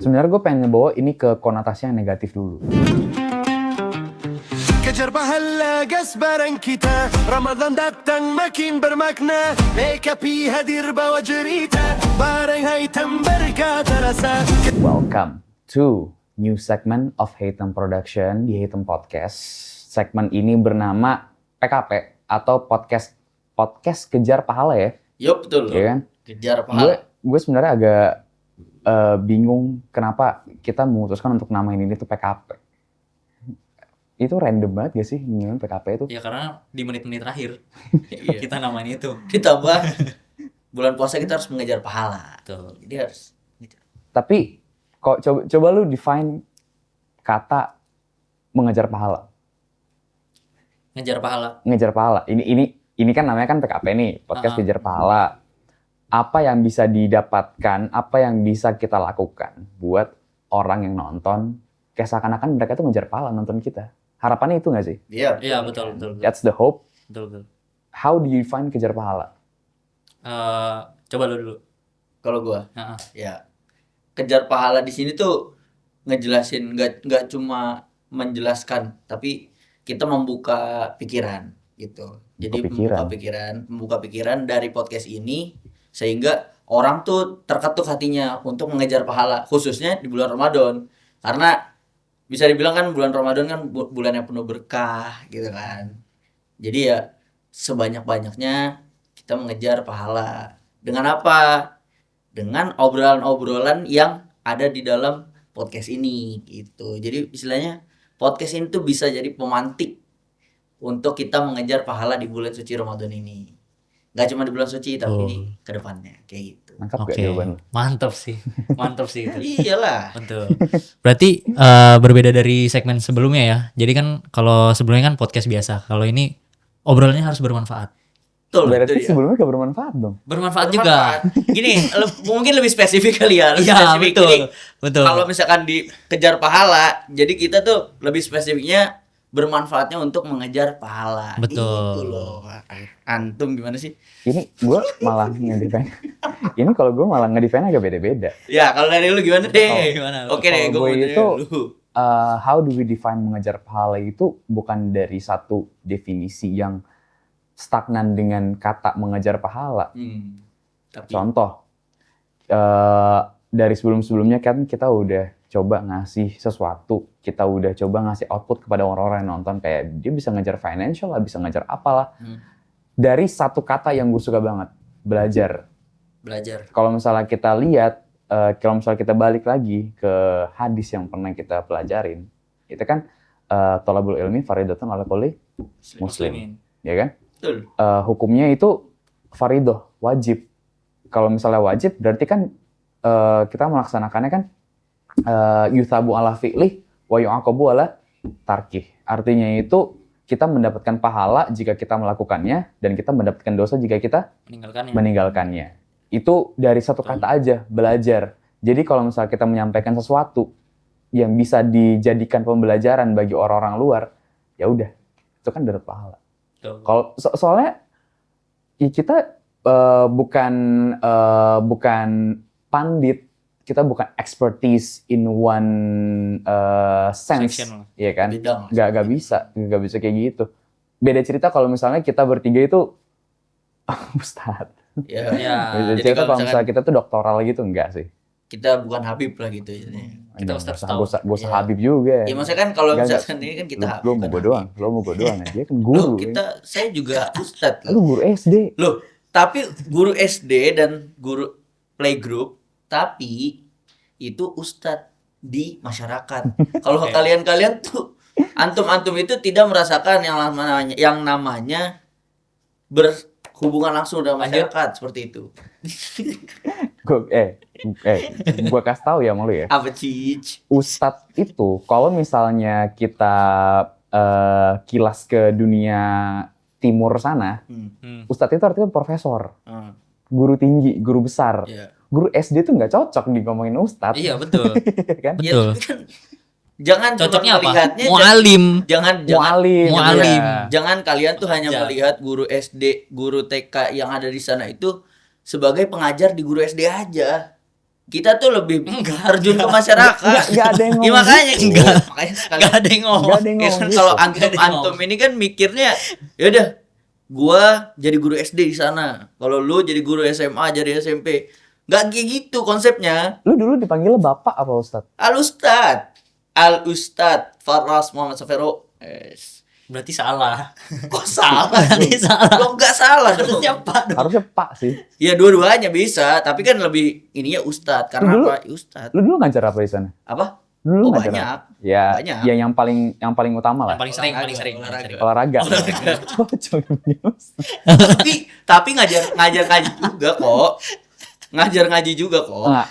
Sebenarnya gue pengen ngebawa ini ke konotasi yang negatif dulu. Kejar pahala gasbaran kita Ramadan datang makin bermakna Mekapi hadir bawa cerita Barang Hitam berkata rasa. Welcome to new segment of Hitam Production di Hitam Podcast. Segmen ini bernama PKP atau podcast kejar pahala ya. Yup, betul. Ya kan? Kejar pahala. Gue sebenarnya agak bingung kenapa kita memutuskan untuk namain ini tuh PKP. Itu random banget gak sih namain PKP itu? Ya karena di menit-menit terakhir Iya. kita namain itu. Ditambah bulan puasa kita harus mengejar pahala. Betul. Jadi harus Tapi kok coba lu define kata mengejar pahala. Ngejar pahala. Ngejar pahala. Ini kan namanya kan PKP nih, podcast kejar pahala. Apa yang bisa didapatkan, apa yang bisa kita lakukan buat orang yang nonton, kayak seakan-akan mereka tuh ngejar pahala nonton kita. Harapannya itu nggak sih? Iya. Iya, betul, betul. That's the hope. Betul. How do you define kejar pahala? Coba lu dulu. Kalau gua, Heeh. ya kejar pahala di sini tuh ngejelasin nggak cuma menjelaskan, tapi kita membuka pikiran gitu. Jadi membuka pikiran dari podcast ini sehingga orang tuh terketuk hatinya untuk mengejar pahala, khususnya di bulan Ramadan. Karena bisa dibilang kan bulan Ramadan kan bulan yang penuh berkah gitu kan. Jadi ya sebanyak-banyaknya kita mengejar pahala. Dengan apa? Dengan obrolan-obrolan yang ada di dalam podcast ini gitu. Jadi istilahnya podcast ini tuh bisa jadi pemantik untuk kita mengejar pahala di bulan suci Ramadan ini. Gak cuma di bulan suci tapi di kedepannya kayak gitu. Nangkap gak Oke. jawaban lu? Mantap sih itu. Iyalah. Betul. Berarti berbeda dari segmen sebelumnya ya. Jadi kan kalau sebelumnya kan podcast biasa. Kalau ini obrolannya harus bermanfaat. Betul. Berarti itu dia. sebelumnya gak bermanfaat dong? Bermanfaat juga. Gini, mungkin lebih spesifik kali ya. Lebih Iya, spesifik. betul. Jadi, Betul. kalau misalkan dikejar pahala, jadi kita tuh lebih spesifiknya bermanfaatnya untuk mengejar pahala. Betul. Gitu loh. Antum gimana sih? Ini gue malah ngedefine. Ini kalau gue malah ngedefine agak beda-beda. Ya, kalau dari lu gimana deh? Gimana? Oke deh, Kalau gue gue itu, dulu. How do we define mengejar pahala itu bukan dari satu definisi yang stagnan dengan kata mengejar pahala. Tapi Contoh, dari sebelum-sebelumnya kan kita udah coba ngasih sesuatu, kita udah coba ngasih output kepada orang-orang yang nonton, kayak dia bisa ngejar financial lah, bisa ngejar apalah. Dari satu kata yang gue suka banget, belajar. belajar. Kalau misalnya kita lihat, kalau misalnya kita balik lagi ke hadis yang pernah kita pelajarin, itu kan thalabul ilmi fardhatun 'ala kulli muslim, ya kan? Betul. Hukumnya itu faridoh, wajib. Kalau misalnya wajib, berarti kan kita melaksanakannya kan yuthabu ala fi'lih wa yu'aqabu ala tarkih. Artinya itu kita mendapatkan pahala jika kita melakukannya dan kita mendapatkan dosa jika kita meninggalkannya. Itu dari satu kata aja, belajar. Jadi kalau misalnya kita menyampaikan sesuatu yang bisa dijadikan pembelajaran bagi orang-orang luar, ya udah, itu kan dapat pahala. Kalau soalnya ya kita bukan pandit, kita bukan expertise in one sense, Section. ya kan? Bidang. Gak bisa kayak gitu. Beda cerita kalau misalnya kita bertiga itu ustadz. Ya, Ya. Beda jadi cerita kalau kalau misalnya kita tuh doktoral gitu, enggak sih? kita bukan Habib lah gitu ya. Kita ustadz Gak usah Iya. Habib juga. Ya maksudnya kan kalau Enggak, misalkan ini kan kita Habib. Lo mau kan gue doang, lo mau gue doang. Dia kan Habib. guru. Loh, saya juga ustadz Lu guru SD. Loh, tapi guru SD dan guru playgroup, tapi itu ustadz di masyarakat. Kalau kalian tuh antum itu tidak merasakan yang namanya berhubungan langsung dengan masyarakat seperti itu. Gue kasih tahu ya sama lu ya. Apa cic? Ustadz itu kalau misalnya kita kilas ke dunia timur sana, ustadz itu artinya profesor, guru tinggi, guru besar. Iya. Guru SD tuh nggak cocok ngomongin ustadz. Iya, betul. Kan? Ya, Betul. tapi kan jangan Cocoknya cuma apa? melihatnya Mualim. jangan Mualim. Mualim. jangan kalian tuh hanya Ajar. melihat guru SD, guru TK yang ada di sana itu sebagai pengajar di guru SD aja. kita tuh lebih terjun ke masyarakat. Nggak ada yang Ya ngomong makanya gitu. makanya sekali Gak ada yang ngomong. Nggak ada yang ya kan ngomong kalau gitu. antum ini kan mikirnya ya udah gua jadi guru SD di sana. Kalau lu jadi guru SMA, jadi SMP. Nggak kayak gitu konsepnya. Lu dulu dipanggilnya bapak apa ustad? Al Ustad Faras Muhammad Safero. Berarti salah. Kok salah? Berarti salah. Lo nggak salah dong. Harusnya Pak dong. Harusnya pak sih. Ya dua-duanya bisa, tapi kan lebih ininya Ustad karena Dulu- apa? Ustad. Lu dulu ngajar apa di sana? Apa? Dulu Oh, ngajar banyak. apa? Ya, Banyak. ya yang paling utama lah. Paling sering. Olahraga. Olahraga. Oh, cuma tapi ngajar ngaji juga kok. Ngajar ngaji juga kok. Enggak.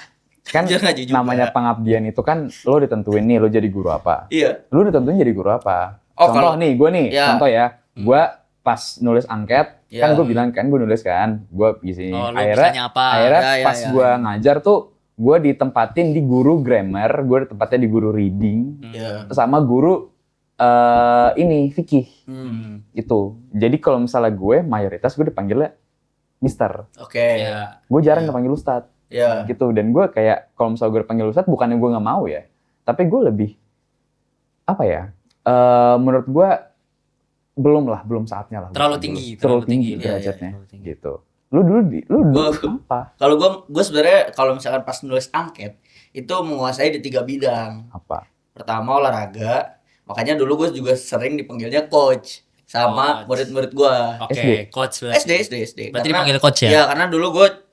Kan Ngajar ngaji juga. namanya pengabdian itu kan lo ditentuin nih lo jadi guru apa. Iya. Lu ditentuin jadi guru apa. Oh, Contoh kalau- nih, gue nih, Ya. contoh ya. Gue pas nulis angket, Ya. kan gue bilang kan gue nulis kan, gue di sini. Oh, lu Akhirnya bisanya apa? akhirnya Ya, ya, pas ya, gue ya. ngajar tuh, gue ditempatin di guru grammar, gue ditempatnya di guru reading, Iya. sama guru ini fikih Hmm. itu. Jadi kalau misalnya gue mayoritas gue dipanggilnya Mister. Oke. Ya. Gue jarang Ya. dipanggil Ustadz Ya. gitu. Dan gue kayak kalau misalnya gue dipanggil Ustadz bukannya gue nggak mau ya, tapi gue lebih apa ya? Menurut gue belum saatnya lah. Terlalu Bukan tinggi, belum. Terlalu tinggi Iya, iya, derajatnya terlalu tinggi. gitu. Lu dulu Gua- apa? Kalau gue sebenarnya kalau misalkan pas nulis angket itu menguasai di 3 bidang. Apa? Pertama olahraga, makanya dulu gue juga sering dipanggilnya coach sama Coach. murid-murid gue. Oke, SD. coach berarti. SD. Berarti dipanggil coach ya? Iya, karena dulu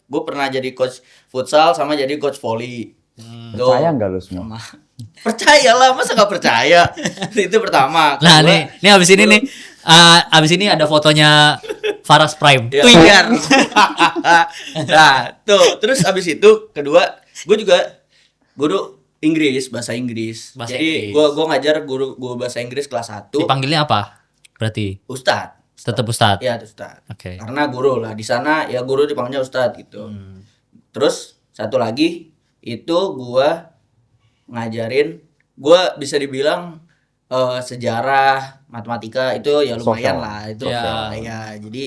gue pernah jadi coach futsal sama jadi coach volley. Tuh. Percaya nggak lu semua? Percayalah, masa nggak percaya? Itu pertama. Nah, Kedua, nih abis ini nih, abis ini ada fotonya Faras Prime. ya. Twitter. Nah, tuh, terus abis itu kedua, gue juga guru Inggris, bahasa Inggris. Bahasa Jadi Inggris. gue ngajar guru bahasa Inggris kelas 1. Dipanggilnya apa? Berarti Ustad. tetap Ustadz. Iya, Ustad. Oke. Karena guru lah di sana ya guru dipanggilnya Ustad gitu. Terus satu lagi itu gua ngajarin, gua bisa dibilang sejarah, matematika itu ya lumayan Sosial. lah itu. Ya. Ya, jadi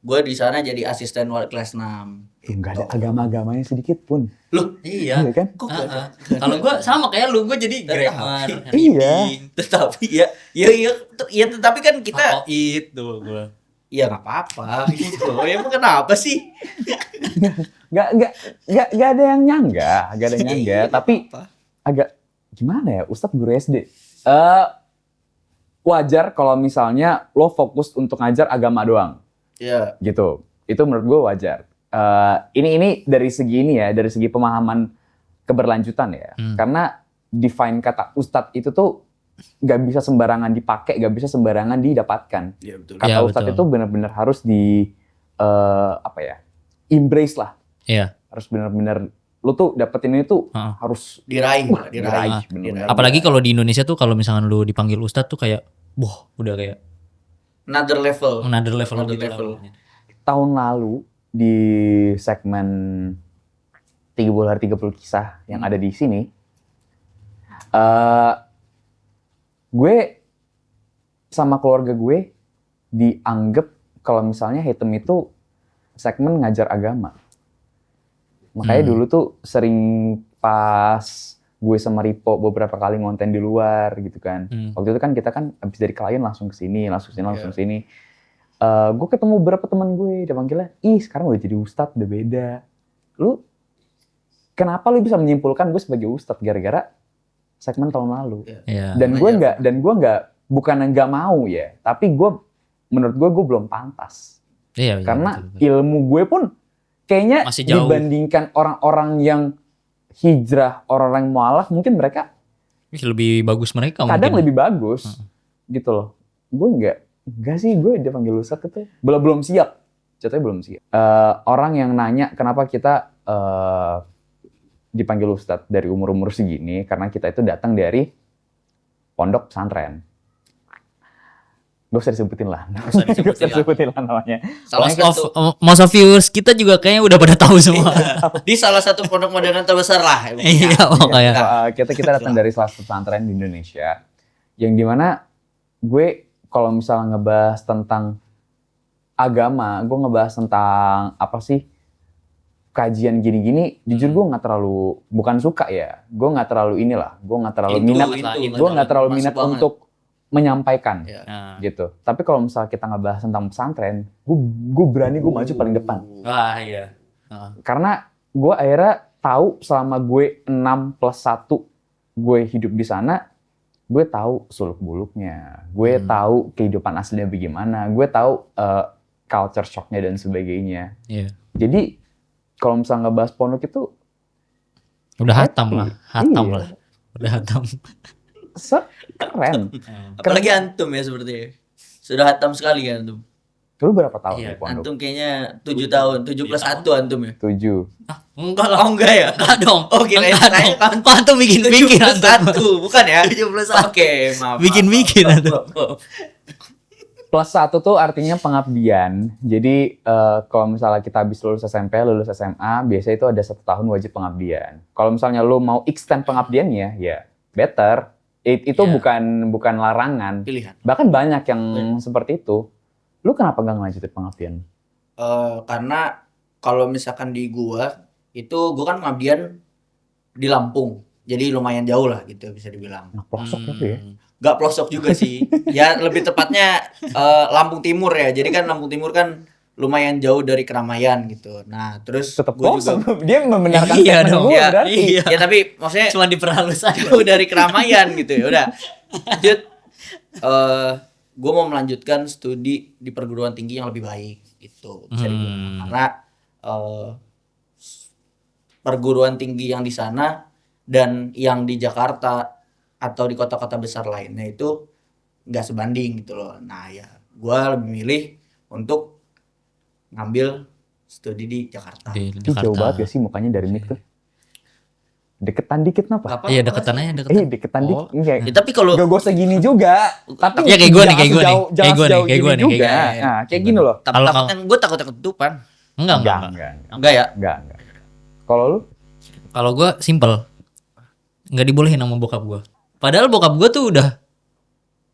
gua di sana jadi asisten wali kelas 6. Nggak ada agama-agamanya sedikit pun. Loh, Iya. Iya kan? kok gak ada? Kalau gue sama kayak lu, gue jadi Tapi- grammar, Iya. Tetapi ya tetapi kan kita itu gue. ya nggak apa-apa gitu. Ya emang kenapa sih? Nggak ada yang nyangga, nggak ada yang nyangga. Iya, Tapi apa. agak gimana ya, Ustadz guru SD. Wajar kalau misalnya lo fokus untuk ngajar agama doang, Ya, gitu. Itu menurut gue wajar. Ini dari segi ini ya, dari segi pemahaman keberlanjutan ya. Karena define kata Ustadz itu tuh nggak bisa sembarangan dipakai, nggak bisa sembarangan didapatkan. ya betul. Kata Ya, Ustadz betul. itu benar-benar harus embrace lah. Iya. Harus benar-benar lo tuh dapetin ini tuh Heeh. harus Diraih, diraih, diraih. bener-bener. Apalagi kalau di Indonesia tuh kalau misalkan lu dipanggil Ustadz tuh kayak, boh, udah kayak Another level. another level Another gitu lah. level. Tahun lalu di segmen 30 hari 30 kisah yang ada di sini, gue sama keluarga gue dianggap kalau misalnya Hitam itu segmen ngajar agama. Makanya dulu tuh sering pas gue sama Ripo beberapa kali ngonten di luar gitu kan. Waktu itu kan kita kan abis dari klien langsung ke sini, langsung sini. Gue ketemu beberapa teman gue, dia panggilnya, ih sekarang udah jadi ustadz, udah beda. Lu, kenapa lu bisa menyimpulkan gue sebagai ustadz gara-gara segmen tahun lalu? Iya. Dan gue nggak, bukan nggak mau ya, tapi menurut gue belum pantas. Iya, Karena betul. ilmu gue pun kayaknya Masih jauh. dibandingkan orang-orang yang hijrah, orang-orang yang mualaf, mungkin mereka lebih bagus mereka kadang mungkin. lebih bagus gitu loh. Gue enggak sih, gue dipanggil ustadz itu belum siap, jatuhnya belum siap. Orang yang nanya kenapa kita dipanggil ustadz dari umur segini, karena kita itu datang dari pondok pesantren. Gak usah disebutin lah. Nggak usah disebutin lah namanya. Salah Most of viewers kita juga kayaknya udah pada tahu semua. di salah satu pondok modern terbesar lah. Iya, pokoknya. Kita datang dari salah satu pesantren di Indonesia, yang dimana gue kalau misalnya ngebahas tentang agama, gue ngebahas tentang apa sih kajian gini-gini, jujur gue nggak terlalu, bukan suka ya, gue nggak terlalu inilah, gue nggak terlalu minat, gue nggak terlalu minat untuk menyampaikan Ya. gitu. Tapi kalau misalnya kita ngebahas tentang pesantren, gue berani gue maju paling depan. Wah iya. Karena gue akhirnya tahu selama gue 6+1 gue hidup di sana, gue tahu suluk-buluknya, gue tahu kehidupan aslinya bagaimana, gue tahu culture shocknya dan sebagainya. Iya. Jadi kalau misalnya ngebahas pondok itu Udah hatam lah, hatam Iya. lah. Udah hatam. keren. Apalagi antum ya seperti sudah hatam sekali kan antum. Lu berapa tahun Iya, di pondok? Antum kayaknya 7 tahun, 7+1 antum ya. 7. Enggak lah. Oh enggak ya? Enggak dong. Oh kirain Enggak saya dong. kan Kok antum bikin-bikin antum? 7+1, bukan ya? 7+1. Oke, maaf. Bikin-bikin maaf, antum. maaf, maaf. +1 tuh artinya pengabdian. Jadi kalau misalnya kita habis lulus SMP, lulus SMA, biasanya itu ada 1 tahun wajib pengabdian. Kalau misalnya lu mau extend pengabdiannya, ya better. Itu Iya. bukan larangan. Pilihan. Bahkan banyak yang seperti itu. Lu kenapa nggak ngelanjutin pengabdian? Karena kalau misalkan di gua kan pengabdian di Lampung. Jadi lumayan jauh lah gitu bisa dibilang. Nah, pelosok gitu ya. Gak pelosok juga sih. Ya lebih tepatnya Lampung Timur ya. Jadi kan Lampung Timur kan lumayan jauh dari keramaian gitu. Nah, terus Tetap gua juga pelosok. Dia membenarkan Iya statement dong. gua ya, berarti. Iya. ya tapi maksudnya Cuma diperhalus aja. jauh dari keramaian gitu ya. Udah. Lanjut gue mau melanjutkan studi di perguruan tinggi yang lebih baik gitu. Bisa dibilang. Karena perguruan tinggi yang di sana dan yang di Jakarta atau di kota-kota besar lainnya itu nggak sebanding gitu loh. Nah ya, gue lebih milih untuk ngambil studi di Jakarta. Di Ih, jauh banget gak sih mukanya dari mic tuh? Deketan dikit kenapa? Apa? Iya deketan aja deketan. Deketan dikit. Enggak. Ya, tapi kalau Gak usah gini juga. Tapi Ya, kayak gua nih, jangan kayak gua nih. sejauh- Kayak jangan gua nih, sejauh kayak gini gua nih, juga. kayak gua. Nah, kayak gini loh. Kalau- gue takut ketutupan. Enggak. Enggak ya? Enggak. Kalau lu? Kalau gue simple, nggak dibolehin sama bokap gue. Padahal bokap gue tuh udah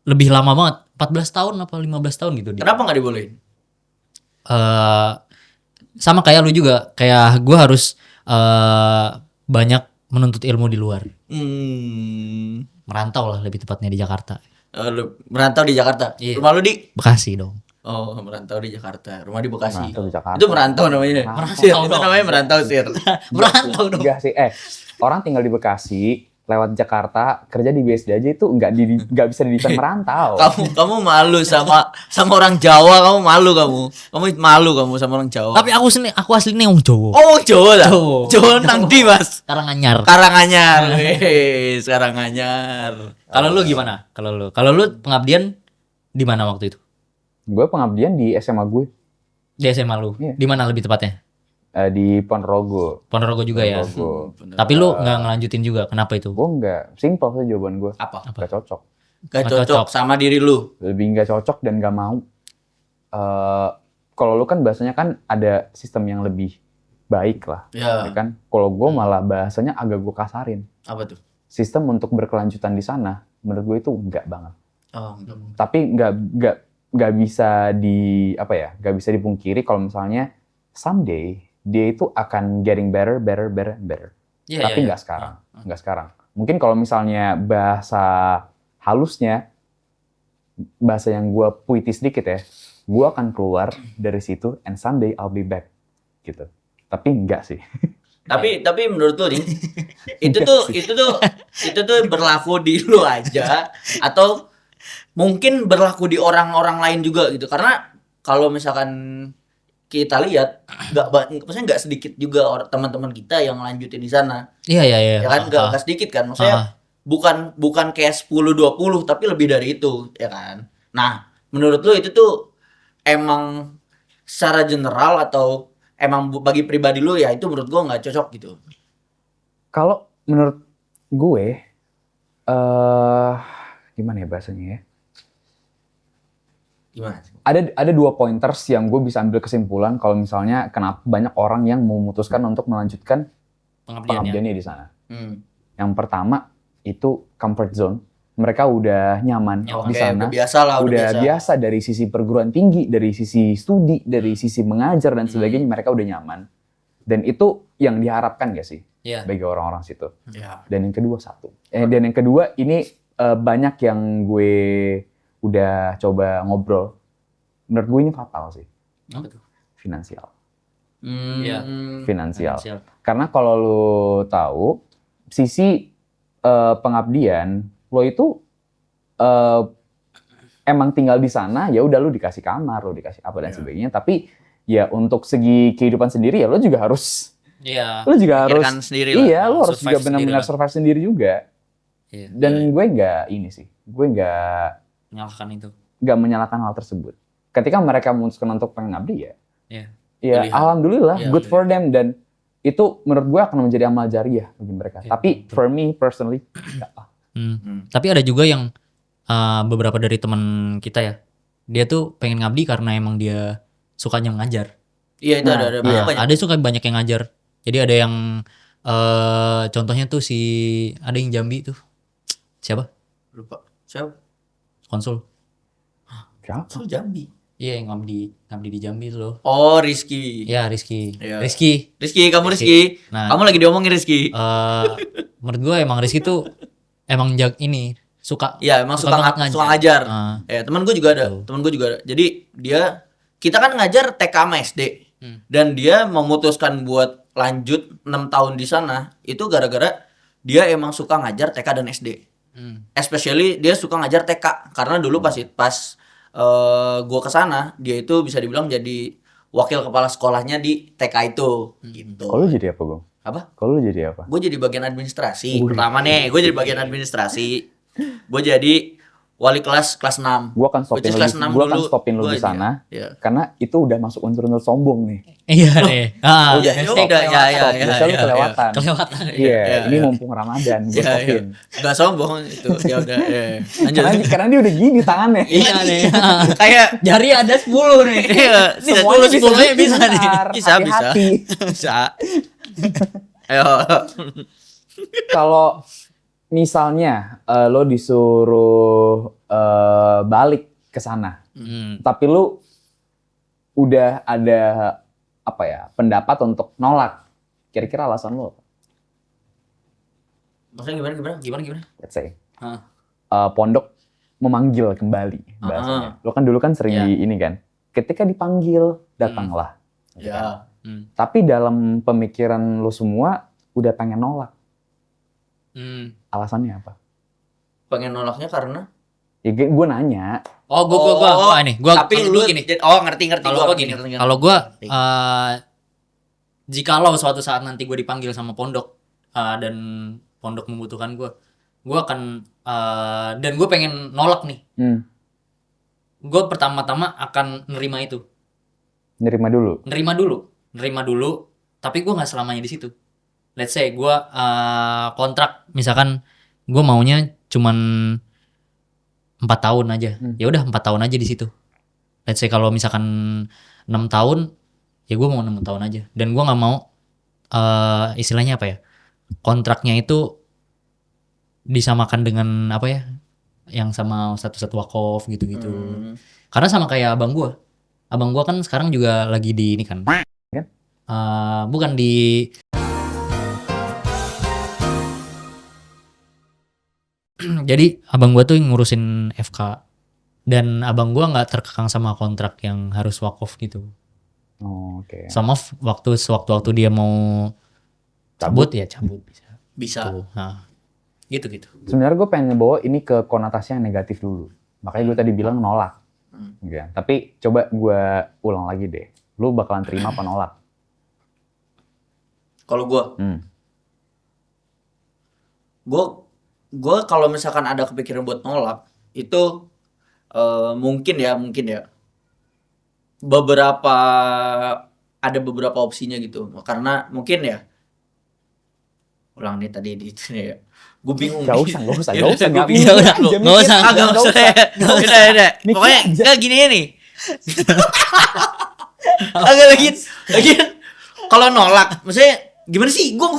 lebih lama banget, 14 tahun apa 15 tahun gitu. Kenapa nggak dibolehin? Sama kayak lu juga, kayak gue harus banyak menuntut ilmu di luar, merantau lah lebih tepatnya di Jakarta, Lu merantau di Jakarta. Iya. Rumah lu di? Bekasi dong. Oh, merantau di Jakarta. Rumah di Bekasi. Merantau di Jakarta. Itu merantau namanya. Merantau Sir, dong. itu namanya merantau, Sir. Merantau dong. Enggak sih. Orang tinggal di Bekasi, lewat Jakarta, kerja di BSD aja itu enggak bisa di-define merantau. Kamu malu sama orang Jawa, kamu malu kamu. Kamu malu kamu sama orang Jawa. Tapi aku aslinya orang Jawa. Oh, Jawa lah. Jawa. Jawa nang di, Mas. Karanganyar. Karanganyar. Wes, Karanganyar. Kalau lu gimana? Kalau lu pengabdian di mana waktu itu? Gue pengabdian di SMA gue, Di SMA lu. Iya. Di mana lebih tepatnya? di Ponorogo. Ponorogo juga ya. Ponorogo. Tapi lu nggak ngelanjutin juga. Kenapa itu? Gue enggak, simpel sih jawaban gue. Apa? Gak cocok. Gak Nggak cocok cocok. sama diri lu. Lebih nggak cocok dan nggak mau. Kalau lu kan bahasanya kan ada sistem yang lebih baik lah, Ya. ya kan? Kalau gue malah bahasanya agak gue kasarin. Apa tuh? Sistem untuk berkelanjutan di sana, menurut gue itu enggak banget. Oh, enggak. Tapi nggak bisa nggak bisa dipungkiri kalau misalnya someday dia itu akan getting better. Iya, Tapi nggak sekarang, nggak sekarang. Mungkin kalau misalnya bahasa halusnya, bahasa yang gue puitis dikit ya, gue akan keluar dari situ and someday I'll be back, gitu. Tapi enggak sih. Tapi menurut lu nih, itu tuh berlaku di lu aja atau mungkin berlaku di orang-orang lain juga gitu. Karena kalau misalkan kita lihat maksudnya nggak sedikit juga teman-teman kita yang lanjutin di sana. Iya. Ya kan nggak sedikit kan. Maksudnya bukan kayak 10-20 tapi lebih dari itu, ya kan. Nah, menurut lu itu tuh emang secara general atau emang bagi pribadi lu ya itu menurut gua nggak cocok gitu. Kalau menurut gue, gimana ya bahasanya ya? Gimana? Ada 2 pointers yang gue bisa ambil kesimpulan kalau misalnya kenapa banyak orang yang memutuskan untuk melanjutkan pengabdiannya di sana. Yang pertama itu comfort zone. Mereka udah nyaman di sana. Udah biasa dari sisi perguruan tinggi, dari sisi studi, dari sisi mengajar dan sebagainya, mereka udah nyaman. Dan itu yang diharapkan gak sih Iya. bagi orang-orang situ. Ya. Dan yang kedua ini banyak yang gue udah coba ngobrol. Menurut gue ini fatal sih, Apa tuh? finansial. Iya. Finansial. Finansial. Karena kalau lo tahu sisi pengabdian lo itu emang tinggal di sana, ya udah lo dikasih kamar, lo dikasih apa dan sebagainya. Tapi ya untuk segi kehidupan sendiri ya lo juga harus Iya. lo juga harus Pikirkan sendiri lah. iya lo harus Survive juga benar-benar sendiri lah. survive sendiri juga. Iya. Dan gue nggak Menyalahkan itu. menyalahkan hal tersebut. Ketika mereka memutuskan untuk pengabdi ya, Iya. ya Pilihan. alhamdulillah, Iya, good for them, dan itu menurut gue akan menjadi amal jariah bagi mereka. Iya, Tapi betul. for me personally, enggak lah. Tapi ada juga yang beberapa dari teman kita ya, dia tuh pengen ngabdi karena emang dia sukanya ngajar. Iya itu Nah, ada iya. banyak. Ada suka banyak yang ngajar. Jadi ada yang contohnya tuh ada yang Jambi tuh. Siapa? Lupa. Siapa? Konsul. Siapa? Sul Jambi. Iya, yang ngabdi di Jambi tuh loh. Oh, Rizky. Iya, Rizky. Iya. Rizky. Rizky, kamu Rizky. Rizky. Nah. Kamu lagi diomongin Rizky. Menurut gue emang Rizky tuh emang ini suka. Iya, emang suka banget suka ngajar. Ah. Ya, teman gue juga ada. Betul. Teman gue juga ada. Jadi kita kan ngajar TK sama SD. Dan dia memutuskan buat lanjut 6 tahun di sana itu gara-gara dia emang suka ngajar TK dan SD. Especially dia suka ngajar TK karena dulu pas gue kesana dia itu bisa dibilang jadi wakil kepala sekolahnya di TK itu gitu. Kalau lu jadi apa, Gong? Apa? Kalau lu jadi apa? Gue jadi bagian administrasi. Pertama nih, gue jadi bagian administrasi. Gue jadi wali kelas 6. Gue akan stopin Which is lu, kelas 6 gua akan dulu, stopin lu gua di aja. sana, Iya. karena itu udah masuk unsur-unsur sombong nih. Iya nih. Udah, ya stop, udah, ya, ya, stop. ya, Biasanya lu ya, kelewatan. Kelewatan. Iya, Iya, ini iya. mumpung Ramadan, gue Iya, iya. stopin. Gak sombong itu. Ya udah, lanjut. Karena dia udah gini tangannya. Iya nih. Kayak Jari ada 10 nih. iya, Semuanya 10 bisa nih. disebar. Bisa. Hati-hati. Bisa. Ayo. Kalau misalnya lo disuruh balik ke sana, tapi lu udah ada apa ya pendapat untuk nolak, kira-kira alasan lo? Maksudnya gimana? Let's say Hah. pondok memanggil kembali bahasanya. Lo kan dulu kan sering Iya. di ini kan, ketika dipanggil datanglah. Ya. Tapi dalam pemikiran lo semua udah pengen nolak, alasannya apa? Pengen nolaknya karena Ya gue nanya. Oh, gua ini. tapi kalau lu gua gini. ngerti Kalau gua gua gini. ngerti. Kalau gua Ngerti. jikalau suatu saat nanti gue dipanggil sama pondok dan pondok membutuhkan gue akan dan gue pengen nolak nih. Gue pertama-tama akan nerima itu. Nerima Dulu. Tapi gue nggak selamanya di situ. Let's say gue kontrak, misalkan gue maunya cuman 4 tahun aja. Ya udah 4 tahun aja di situ. Let's say kalau misalkan 6 tahun, ya gue mau 6 tahun aja. Dan gue nggak mau istilahnya apa ya? Kontraknya itu disamakan dengan apa ya? Yang sama satu wakaf gitu-gitu. Karena sama kayak abang gue. Abang gue kan sekarang juga lagi di ini kan. Bukan di jadi abang gua tuh yang ngurusin FK dan abang gua nggak terkekang sama kontrak yang harus wakaf gitu. Oh, oke. Sama waktu dia mau cabut ya cabut Bisa. Tuh. Nah, gitu. Sebenarnya gue pengen ngebawa ini ke konotasi yang negatif dulu. Makanya gue tadi bilang nolak. Ya. Tapi coba gue ulang lagi deh. Lu bakalan terima apa nolak? Kalau gue kalau misalkan ada kepikiran buat nolak itu mungkin ya ada beberapa opsinya gitu, karena mungkin ya ulang nih tadi di itu ya gue bingung. Gak usah. Nggak Ya udah, mikir, nggak usah. aja, Agak nggak usah ya. Udah. Mikir Pokoknya aja. nggak gini nih. Agak lagi kalau nolak, maksudnya gimana sih? Gue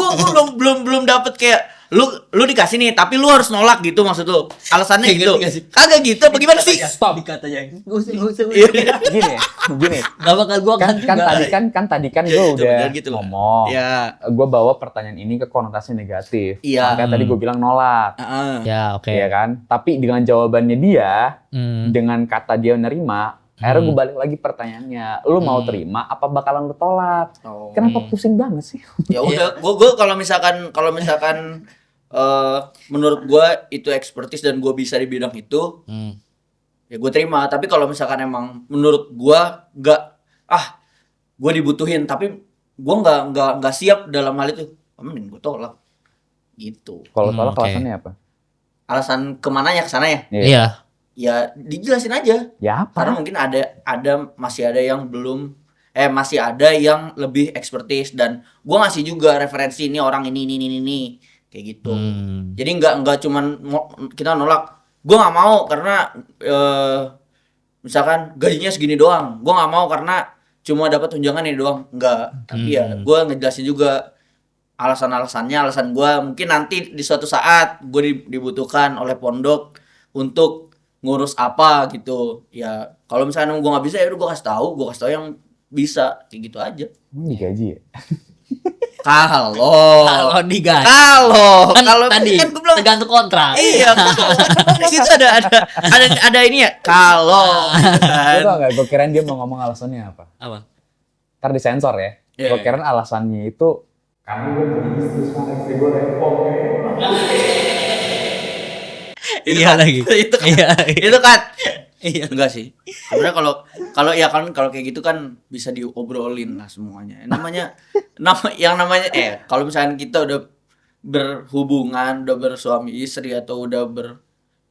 belum dapet kayak lu dikasih nih tapi lu harus nolak gitu maksud lu. Alasannya Kayak gitu. ngerti gak sih? Kagak gitu apa gimana sih? Stop. Dikatanya. Gak usah. Gini. Gak bakal gua Tadi kan gue Itu udah bener gitu loh. ngomong. Ya. Gue bawa pertanyaan ini ke konotasi negatif. Iya. Makanya tadi gue bilang nolak. Heeh. Ya, oke. Iya kan? Tapi dengan jawabannya dia, dengan kata dia nerima, akhirnya gue balik lagi pertanyaannya. Lu mau terima apa bakalan lu tolak? Oh. Kenapa pusing banget sih? Ya udah, gua kalau misalkan menurut gua itu expertise dan gua bisa di bidang itu, ya gue terima. Tapi kalau misalkan emang menurut gua gua dibutuhin tapi gua nggak siap dalam hal itu, mending gua tolak gitu. Kalau tolak oke. alasannya apa? Alasan kemananya, kesana ya? Iya. Ya dijelasin aja. Ya apa? Karena mungkin masih ada yang belum masih ada yang lebih expertise dan gua ngasih juga referensi ini orang ini kayak gitu. Jadi nggak cuman kita nolak. Gua nggak mau karena misalkan gajinya segini doang. Gua nggak mau karena cuma dapat tunjangan ini doang. Enggak. Tapi ya gua ngejelasin juga alasan-alasannya. Alasan gua mungkin nanti di suatu saat gua dibutuhkan oleh pondok untuk ngurus apa gitu. Ya kalau misalnya gue nggak bisa ya udah gue kasih tahu yang bisa kayak gitu aja. Digaji ya? Kalau digaji. Kalau tadi kan gue bilang tergantung kontrak. iya. Di situ ada ini ya. Kalau Lu tau gak, gue kirain dia mau ngomong alasannya apa? Apa? Ntar disensor ya. Iya, Gue kirain alasannya itu karena gue punya istri sekarang, istri gue repot. Iya lagi. itu kan. Iya. Itu kan. Iya. Enggak sih. Sebenarnya kalau kayak gitu kan bisa diobrolin lah semuanya. Namanya kalau misalnya kita udah berhubungan, udah bersuami istri atau udah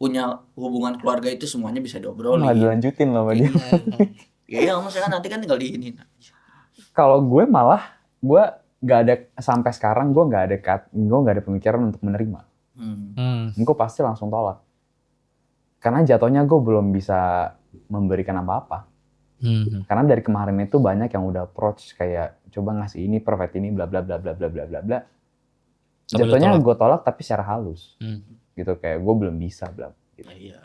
punya hubungan keluarga itu semuanya bisa diobrolin. Malah dilanjutin loh sama dia. Iya, maksudnya kan nanti kan tinggal diinin. Kalau gue malah, gue nggak ada sampai sekarang gue nggak ada pemikiran untuk menerima. Gue pasti langsung tolak. Karena jatuhnya gue belum bisa memberikan apa-apa. Karena dari kemarin itu banyak yang udah approach kayak coba ngasih ini, provide ini, bla bla bla bla bla bla bla bla. Jatuhnya gue tolak tapi secara halus. Gitu kayak gue belum bisa bla. Gitu. Iya.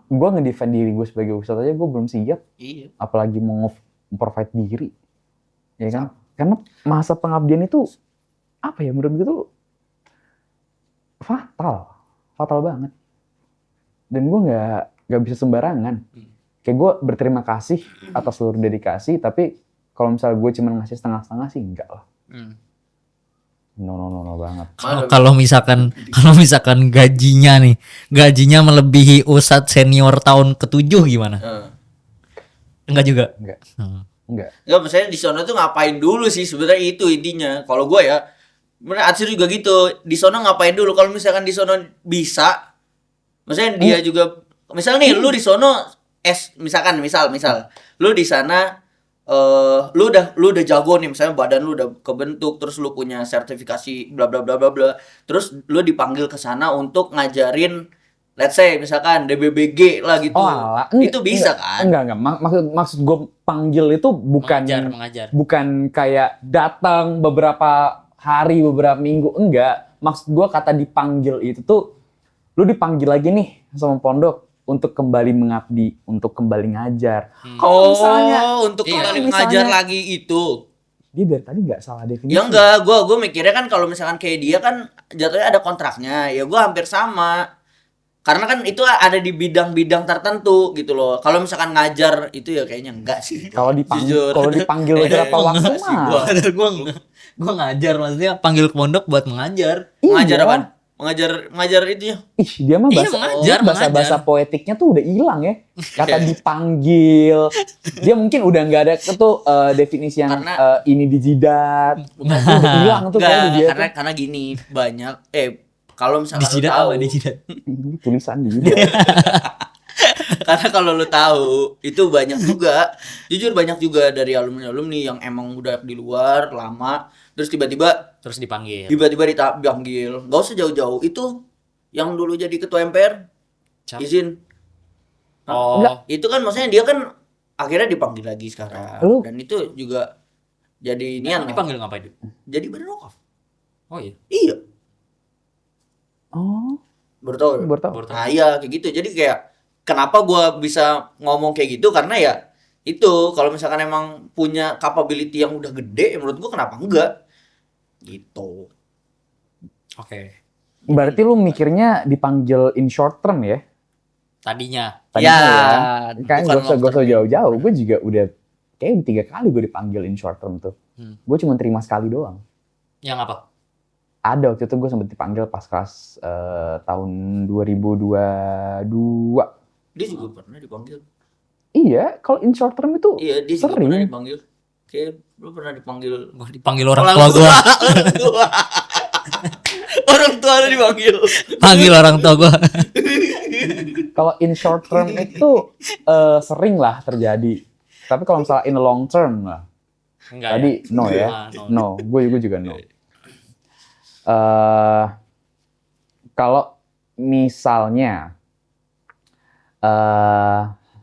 Gue ngedefend diri gue sebagai ustadz aja gue belum siap. Iya. Apalagi mau provide diri. Ya kan? Karena masa pengabdian itu apa ya menurut gue tuh fatal banget. Dan gue nggak bisa sembarangan. Kayak gue berterima kasih atas seluruh dedikasi, tapi kalau misalnya gue cuma ngasih setengah-setengah sih enggak lah. No banget. Kalau misalkan gajinya melebihi ustadz senior tahun ke-7 gimana? Enggak juga. Enggak. Enggak, maksudnya di sono tuh ngapain dulu sih sebenarnya itu intinya. Kalau gue ya, bener Atsir juga gitu. Di sono ngapain dulu? Kalau misalkan di sono bisa, maksudnya dia juga, misal nih lu di sono misal lu di sana lu udah jago nih, misalnya badan lu udah kebentuk, terus lu punya sertifikasi bla bla bla bla bla. Terus lu dipanggil ke sana untuk ngajarin let's say misalkan DBBG lah gitu. Itu bisa kan? Enggak. Maksud gue panggil itu bukan mengajar. Bukan kayak datang beberapa hari, beberapa minggu, enggak. Maksud gue kata dipanggil itu tuh lu dipanggil lagi nih sama pondok untuk kembali mengabdi, untuk kembali ngajar. Untuk kembali mengajar lagi itu. Dia dari tadi nggak salah definisi. Ya enggak, gue mikirnya kan kalau misalkan kayak dia kan jatuhnya ada kontraknya, ya gue hampir sama. Karena kan itu ada di bidang-bidang tertentu gitu loh. Kalau misalkan ngajar itu ya kayaknya enggak sih. Kalau dipanggil beberapa waktu mah. Gua ngajar, maksudnya panggil ke pondok buat mengajar. Mengajar Iya. apaan? Mengajar itu ya. Ih, dia mah bahasa poetiknya tuh udah hilang ya. Kata dipanggil. Dia mungkin udah nggak ada tuh definisi yang ini di jidat. Udah hilang tuh kali dia. Karena gini, banyak kalau misalkan Di jidat apa? Di jidat. Ini tulisan di jidat. Karena kalau lu tahu itu banyak juga, jujur banyak juga dari alumni yang emang udah di luar lama, terus tiba-tiba dipanggil. Dipanggil. Gak usah jauh-jauh. Itu yang dulu jadi ketua MPR izin. Enggak. Itu kan maksudnya dia kan akhirnya dipanggil lagi sekarang. Dan itu juga jadi Emang dipanggil ngapain? Jadi badan wakaf. Oh iya. Iya. Oh, Baru tahu. baru tahu. Nah iya kayak gitu. Jadi kayak kenapa gua bisa ngomong kayak gitu karena ya itu kalau misalkan emang punya capability yang udah gede, menurut gua kenapa enggak? Gitu. Oke. Berarti lu mikirnya dipanggil in short term ya? Tadinya. Tadinya Ya, Kan bukan gak usah long term. jauh-jauh. Gue juga udah kayak 3 kali gue dipanggil in short term tuh. Gue cuma terima sekali doang. Yang apa? Ada waktu itu gue sempet dipanggil pas kelas tahun 2022. Dia juga pernah dipanggil. Iya, kalau in short term itu Iya, dia juga sering. pernah dipanggil. Kayak lu pernah dipanggil Gua dipanggil orang tua gua. Orang tua. Orang tua lu dipanggil. Panggil orang tua gua. Kalau in short term itu sering lah terjadi. Tapi kalau misalnya in long term lah, Enggak tadi ya? no ya, Ah, no. no. Gue juga no. Kalau misalnya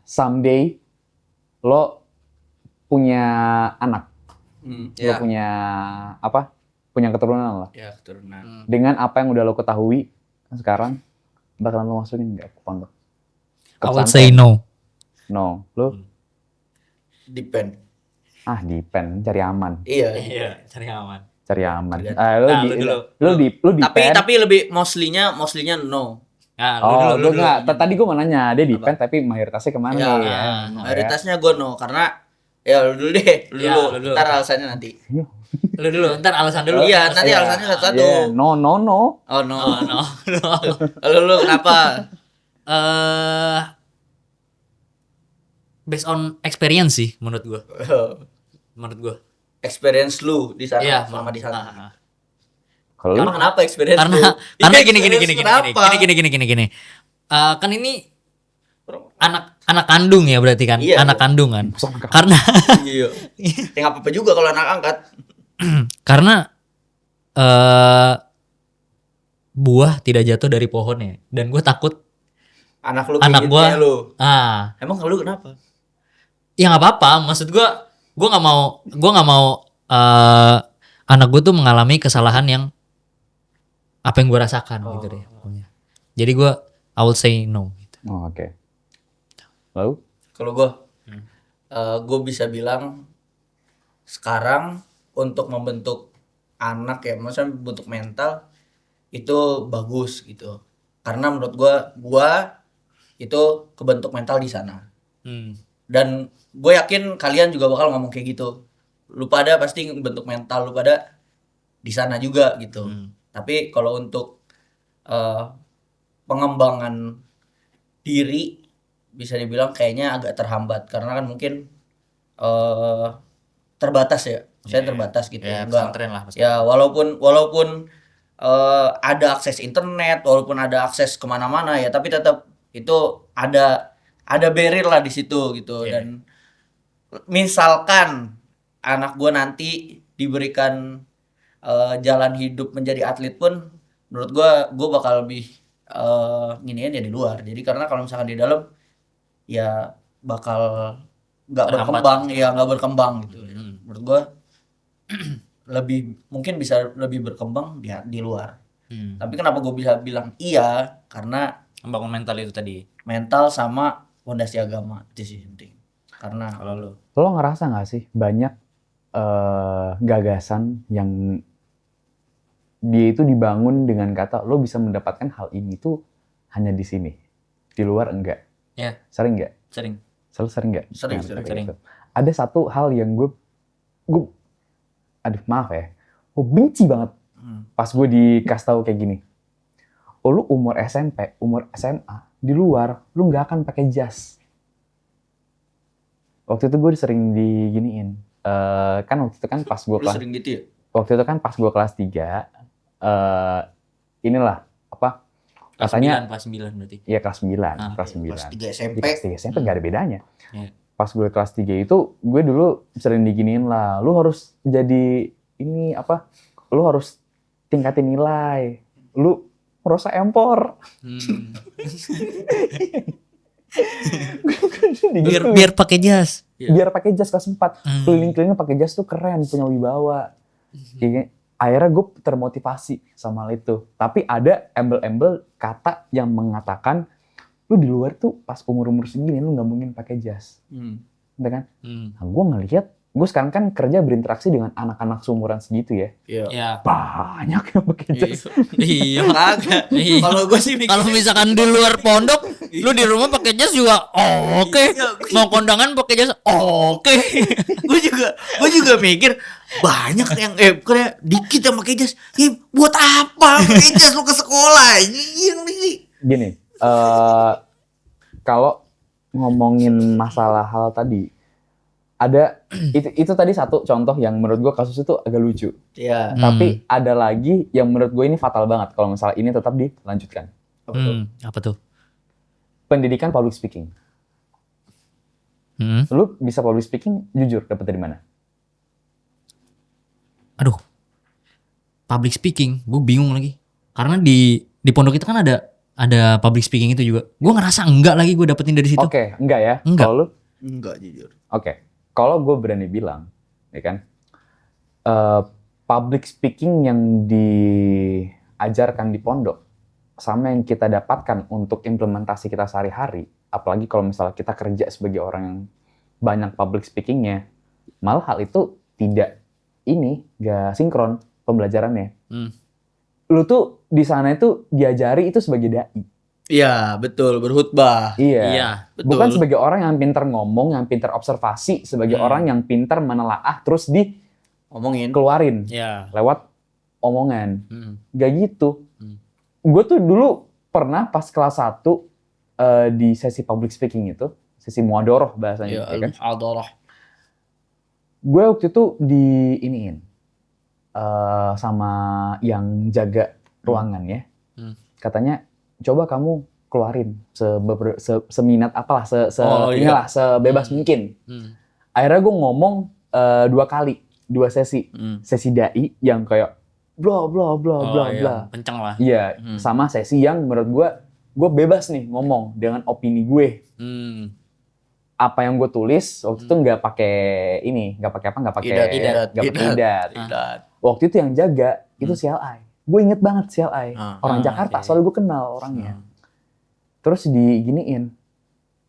someday lo punya anak, lo Ya. punya apa? Punya keturunan lah. Ya, keturunan. Dengan apa yang udah lo ketahui sekarang, bakalan lo masukin nggak ke pondok? I would say no. No, lo Depend. depend, cari aman, Iya. Iya, cari aman. cari aman. Tergantung. Lo Nah, di, lu dulu. lo depend. Tapi lebih mostly-nya no. Nah, Oh, lu gue dulu. nggak. Tadi gue mau nanya, dia depend tapi mayoritasnya kemana Ya, nih? Ya, no, ya. mayoritasnya gue no karena ya lu dulu deh, lu Ya, dulu. lu dulu. Ntar alasannya nanti. Lu dulu, ntar alasan dulu. Iya, nanti Iya, alasannya satu-satu. iya. No. Oh no. Oh, no. Lu kenapa? Based on experience sih menurut gua. Menurut gua. Experience lu di sana Iya, selama di sana. Kalau lu Emang kenapa experience Karena lu? karena Iya, gini. kenapa? Gini. Kan ini anak kandung ya berarti kan? Iya. Anak kandung kan. Karena Iya. Ya nggak apa-apa juga kalau anak angkat. karena buah tidak jatuh dari pohonnya dan gue takut Anak lu anak kayak gua lu. emang Emang lu kenapa? ya nggak apa-apa, maksud gue nggak mau anak gue tuh mengalami kesalahan yang apa yang gue rasakan gitu deh pokoknya. Jadi gue I will say no gitu. Oh, oke. Lalu? Kalau gue bisa bilang sekarang untuk membentuk anak ya, maksudnya bentuk mental itu bagus gitu. Karena menurut gue itu kebentuk mental di sana. Dan gue yakin kalian juga bakal ngomong kayak gitu. Lu pada pasti bentuk mental lu pada di sana juga gitu. Tapi kalau untuk pengembangan diri bisa dibilang kayaknya agak terhambat karena kan mungkin terbatas ya. Saya terbatas gitu. Ya, Enggak. pesantren lah. Ya walaupun ada akses internet, walaupun ada akses kemana-mana ya, tapi tetap itu ada barrier lah di situ gitu. Iya. Dan misalkan anak gue nanti diberikan jalan hidup menjadi atlet pun, menurut gue bakal lebih nginiin ya di luar. Jadi karena kalau misalkan di dalam ya bakal nggak Terhambat. berkembang gitu. Menurut gue mungkin bisa lebih berkembang di luar. Tapi kenapa gue bisa bilang iya? Karena Membangun mental itu tadi. mental sama fondasi agama itu sih penting. Karena Kalau lu Lo ngerasa nggak sih banyak gagasan yang dia itu dibangun dengan kata lo bisa mendapatkan hal ini tuh hanya di sini, di luar enggak? Ya. Sering nggak? sering. Selalu sering nggak? Sering. Gitu. Ada satu hal yang gue aduh maaf ya, gue benci banget pas gue dikasih tahu kayak gini. Oh, lu umur SMP, umur SMA di luar lu nggak akan pakai jas. Waktu itu gue sering diginiin. Kan waktu itu kan pas gue lu kelas sering gitu ya? waktu itu kan pas gue kelas 3 inilah apa Kelas katanya 9, kelas 9 berarti. ya kelas 9, Ah, kelas 9. Kelas 3 Di SMP. kelas 3 SMP nggak ada bedanya. Iya. Pas gue kelas 3 itu gue dulu sering diginiin lah, lu harus jadi ini apa, lu harus tingkatin nilai, lu merasa empor. Biar pakai jas. Biar pakai jas kelas 4. Keliling-keliling pakai jas tuh keren, punya wibawa. Kayak akhirnya gue termotivasi sama hal itu. Tapi ada embel-embel kata yang mengatakan, lu di luar tuh pas umur-umur segini lu nggak mungkin pakai jas. Gitu kan? Nah, gue ngelihat, gue sekarang kan kerja berinteraksi dengan anak-anak seumuran segitu ya. Iya. Banyak yang pakai jas. Iya. Kagak. Iya. Kalau gue sih mikir, Kalau misalkan di luar pondok, lu di rumah pakai jas juga oke. Mau kondangan pakai jas oke. gue juga mikir banyak yang bukannya dikit yang pakai jas. Buat apa pakai jas lu ke sekolah? Ini Gini, kalau ngomongin masalah hal tadi, ada itu tadi satu contoh yang menurut gue kasus itu agak lucu. ya. Tapi ada lagi yang menurut gue ini fatal banget kalau misalnya ini tetap dilanjutkan. Apa tuh? Pendidikan public speaking. Lu bisa public speaking jujur dapat dari mana? Aduh. Public speaking, gue bingung lagi. Karena di pondok kita kan ada public speaking itu juga. Gue ngerasa enggak lagi gue dapetin dari situ. Oke, enggak ya. Enggak. Kalau lu, Enggak jujur. oke. Kalau gue berani bilang, ya kan, public speaking yang diajarkan di pondok sama yang kita dapatkan untuk implementasi kita sehari-hari, apalagi kalau misalnya kita kerja sebagai orang yang banyak public speakingnya, malah hal itu gak sinkron pembelajarannya. Lu tuh di sana itu diajari itu sebagai dai. Iya, betul, berkhutbah. Iya. betul. Bukan sebagai orang yang pintar ngomong, yang pintar observasi, sebagai orang yang pintar menelaah terus Ngomongin. dikeluarin Iya. lewat omongan. Gak gitu. Gue tuh dulu pernah pas kelas 1 di sesi public speaking itu, sesi muadoroh bahasanya, ya kan? Aldoroh. Gue waktu itu diiniin sama yang jaga ruangannya. Katanya, coba kamu keluarin seminat apalah, inilah, sebebas mungkin. Akhirnya gue ngomong 2 kali, 2 sesi. Sesi dai yang kayak bla bla bla bla bla. Kenceng lah. Iya, sama sesi yang menurut gue bebas nih ngomong dengan opini gue. Apa yang gue tulis waktu itu nggak pakai idat. Waktu itu yang jaga itu CLI. Gue inget banget CLI. Orang Jakarta, soalnya gue kenal orangnya. Terus diginiin,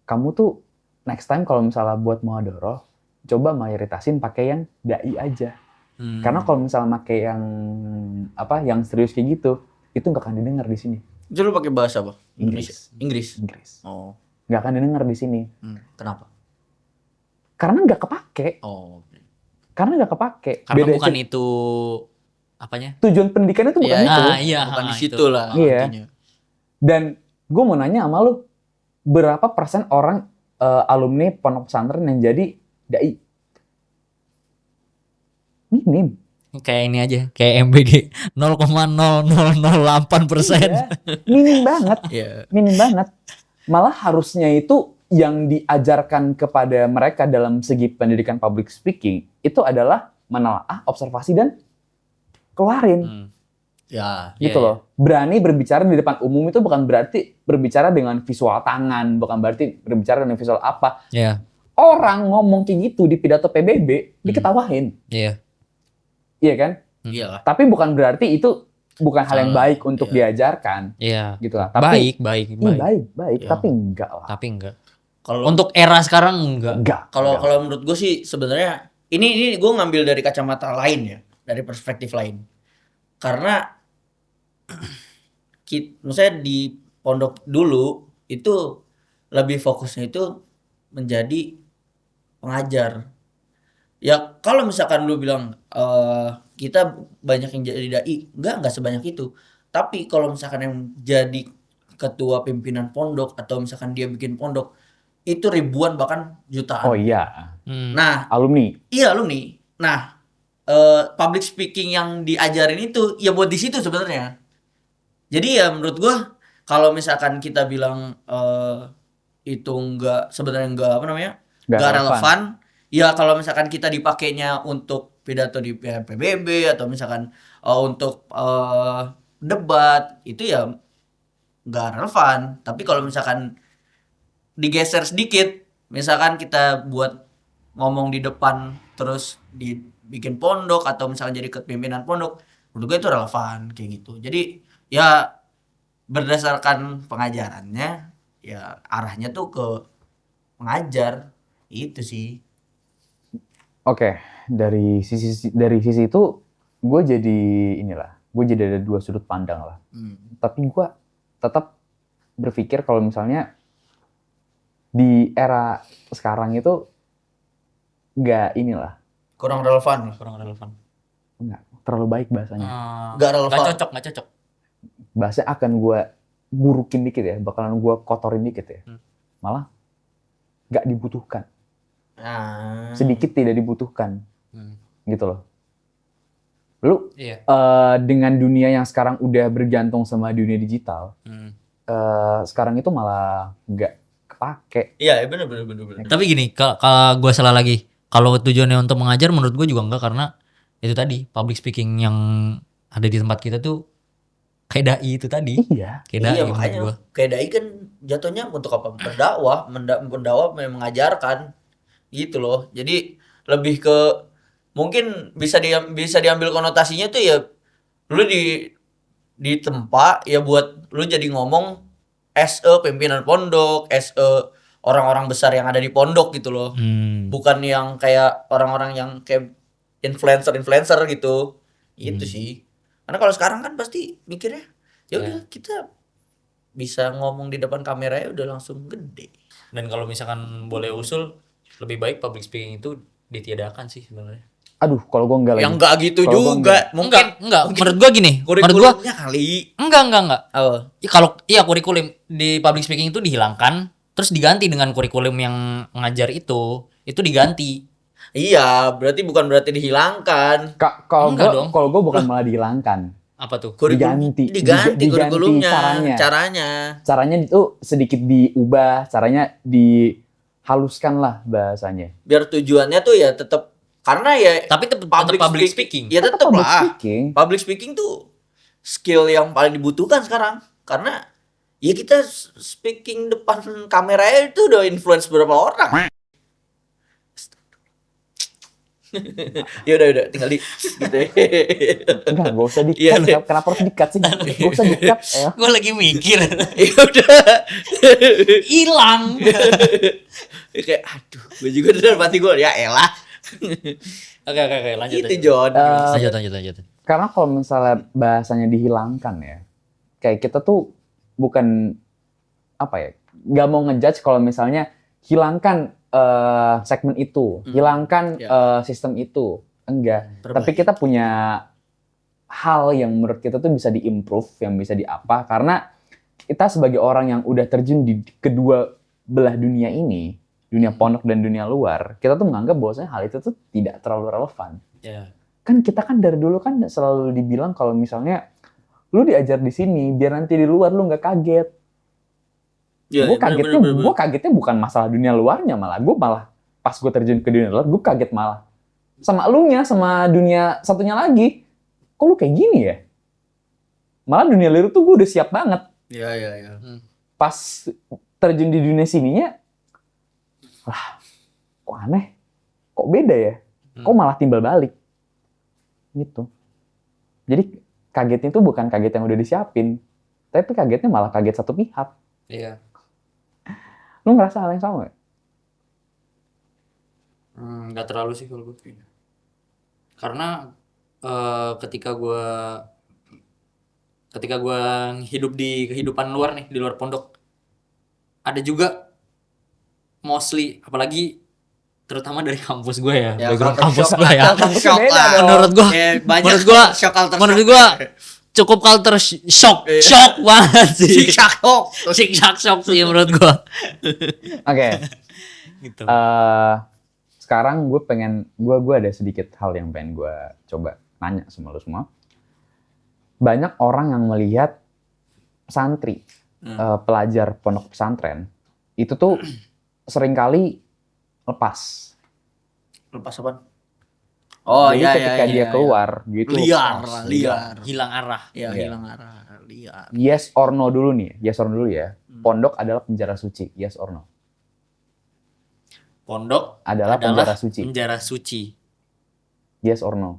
kamu tuh next time kalau misalnya buat muhadharah, coba mayoritasin pakai yang dai aja. Karena kalau misalnya pakai yang serius kayak gitu, itu nggak akan didengar di sini. Itu lu pakai bahasa apa? Inggris. Inggris. Oh. Nggak akan didengar di sini. Kenapa? Karena nggak kepake. Oh. Karena Beda bukan itu apanya? tujuan pendidikan itu bukan itu. Bukan di situ lah. Iya. Artinya. Dan gue mau nanya sama lu, berapa persen orang alumni pondok pesantren yang jadi dai? Minim. Kayak ini aja, kayak MBG 0,0008%. Iya, minim banget. Iya. Minim banget. Malah harusnya itu yang diajarkan kepada mereka dalam segi pendidikan public speaking itu adalah menelaah, observasi, dan keluarin. Ya. Gitu loh. Berani berbicara di depan umum itu bukan berarti berbicara dengan visual tangan, bukan berarti berbicara dengan visual apa. Iya. Orang ngomong kayak gitu di pidato PBB diketawain. Iya. Iya kan? Iyalah. Tapi bukan berarti itu bukan hal yang baik untuk diajarkan. Iya. Gitu lah. Tapi Baik. baik, Iya. tapi enggak lah. Tapi enggak. Kalau Untuk era sekarang enggak. kalau menurut gue sih sebenarnya ini gue ngambil dari kacamata lain ya, dari perspektif lain. Karena misalnya di pondok dulu itu lebih fokusnya itu menjadi pengajar. Ya kalau misalkan lu bilang kita banyak yang jadi dai, enggak sebanyak itu. Tapi kalau misalkan yang jadi ketua pimpinan pondok atau misalkan dia bikin pondok itu ribuan bahkan jutaan. Oh iya. Nah, Alumni. iya alumni. Nah, public speaking yang diajarin itu ya buat di situ sebenarnya. Jadi ya menurut gua kalau misalkan kita bilang itu sebenarnya enggak relevan. Ya kalau misalkan kita dipakainya untuk pidato di PBB atau misalkan untuk debat itu ya nggak relevan. Tapi kalau misalkan digeser sedikit, misalkan kita buat ngomong di depan terus dibikin pondok atau misalkan jadi kepimpinan pondok, menurut gue itu relevan kayak gitu. Jadi ya berdasarkan pengajarannya ya arahnya tuh ke mengajar itu sih. Oke, dari sisi itu gue jadi gue jadi ada dua sudut pandang lah. Tapi gue tetap berpikir kalau misalnya di era sekarang itu nggak Kurang relevan. nggak terlalu baik bahasanya. Nggak relevan. Nggak cocok. Bahasa akan gue burukin dikit ya, bakalan gue kotorin dikit ya. Malah nggak dibutuhkan. Sedikit tidak dibutuhkan. Gitu loh. Lu Iya. dengan dunia yang sekarang udah bergantung sama dunia digital, sekarang itu malah nggak kepake. Iya, bener. Tapi gini, kalau gue salah lagi. Kalau tujuannya untuk mengajar, menurut gue juga enggak, karena itu tadi public speaking yang ada di tempat kita tuh kayak dai itu tadi. Iya. Kayak dai Iya menurut makanya gue. kayak dai kan jatuhnya untuk apa? Berdakwah, mendakwah mengajarkan gitu loh. Jadi lebih ke mungkin bisa diambil konotasinya tuh ya lu di tempat ya buat lu jadi ngomong as a pimpinan pondok, as a orang-orang besar yang ada di pondok gitu loh. Bukan yang kayak orang-orang yang kayak influencer gitu. Itu sih. Karena kalau sekarang kan pasti mikirnya ya udah kita bisa ngomong di depan kamera ya udah langsung gede. Dan kalau misalkan boleh usul, lebih baik public speaking itu ditiadakan sih sebenarnya. Aduh, kalau gue enggak lagi. Yang enggak gitu Kalau gua juga. Enggak. Menurut gua gini. Menurut gua Kurikulumnya kali. enggak. Oh. Kalau kurikulum di public speaking itu dihilangkan, terus diganti dengan kurikulum yang ngajar itu diganti. Iya, berarti dihilangkan. Enggak dong. Kalau gue bukan malah dihilangkan. Apa tuh? Diganti kurikulumnya. Caranya itu sedikit diubah, caranya dihaluskan lah bahasanya. biar tujuannya tuh ya tetap karena ya Tapi tetap public speaking. Ya tetap public lah. speaking. Public speaking tuh skill yang paling dibutuhkan sekarang karena ya kita speaking depan kamera itu udah influence berapa orang. Ya udah tinggal di gitu. Enggak usah Iya, di-cut. Kenapa harus di-cut sih? Gak usah di-cut. Ya. Gue lagi mikir. Ya udah. Hilang. Kayak aduh, gue juga dalam hati gue ya elah. Oke, lanjut. Itu John. Lanjut. Karena kalau misalnya bahasanya dihilangkan ya, kayak kita tuh bukan nggak mau ngejudge kalau misalnya hilangkan segmen itu, hilangkan sistem itu, enggak. Tapi kita punya hal yang menurut kita tuh bisa diimprove, yang bisa diapa, karena kita sebagai orang yang udah terjun di kedua belah dunia ini, dunia pondok dan dunia luar, kita tuh menganggap bahwasanya hal itu tuh tidak terlalu relevan. Yeah. Kan kita kan dari dulu kan selalu dibilang kalau misalnya lu diajar di sini biar nanti di luar lu nggak kaget. Ya, Gue kagetnya bukan masalah dunia luarnya, malah gue pas gue terjun ke dunia luar gue kaget malah sama elunya, sama dunia satunya lagi. Kok lu kayak gini ya? Malah dunia luar tuh gue udah siap banget. Iya. Pas terjun di dunia sininya, lah kok aneh, kok beda ya? Kok malah timbal balik? Gitu. Jadi kagetnya itu bukan kaget yang udah disiapin, tapi kagetnya malah kaget satu pihak. Iya. Lu ngerasa hal yang sama gak? Nggak terlalu sih kalau gue. Karena ketika gue hidup di kehidupan luar nih, di luar pondok, ada juga mostly, apalagi terutama dari kampus gue ya, background kampus gue ya. Shock lah. Menurut gue, menurut gue cukup culture shock banget sih. Shock sih menurut gue. Oke. Gitu. Sekarang gue ada sedikit hal yang pengen gue coba nanya sama lu semua. Banyak orang yang melihat santri, pelajar pondok pesantren, itu tuh seringkali lepas. Lepas apa? Oh Jadi iya ketika dia keluar gitu. liar. Hilang arah. Ya, Iya. hilang arah, liar. Yes or no dulu nih. Yes or no dulu ya. Pondok adalah penjara suci. Yes or no? Pondok Adalah penjara suci. Penjara suci. Yes or no?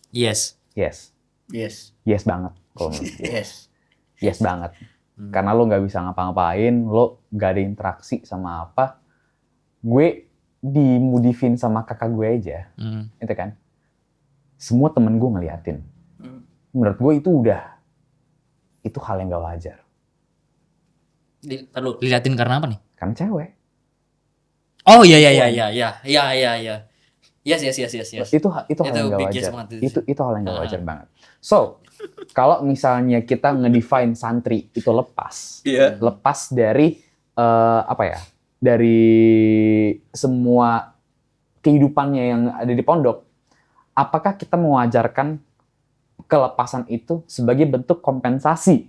Yes. Yes. Yes. Yes banget kalau menurut gue. Yes. Yes banget. Karena lo nggak bisa ngapa-ngapain, lo nggak ada interaksi sama apa. Gue dimudifin sama kakak gue aja, itu kan. Semua temen gue ngeliatin. Menurut gue itu hal yang gak wajar. Diliatin karena apa nih? Karena cewek. Oh iya. Yes. Itu hal yang gak big yes wajar. banget Itu hal yang gak wajar banget. So, kalau misalnya kita ngedefine santri itu lepas, lepas dari dari semua kehidupannya yang ada di pondok, apakah kita mewajarkan kelepasan itu sebagai bentuk kompensasi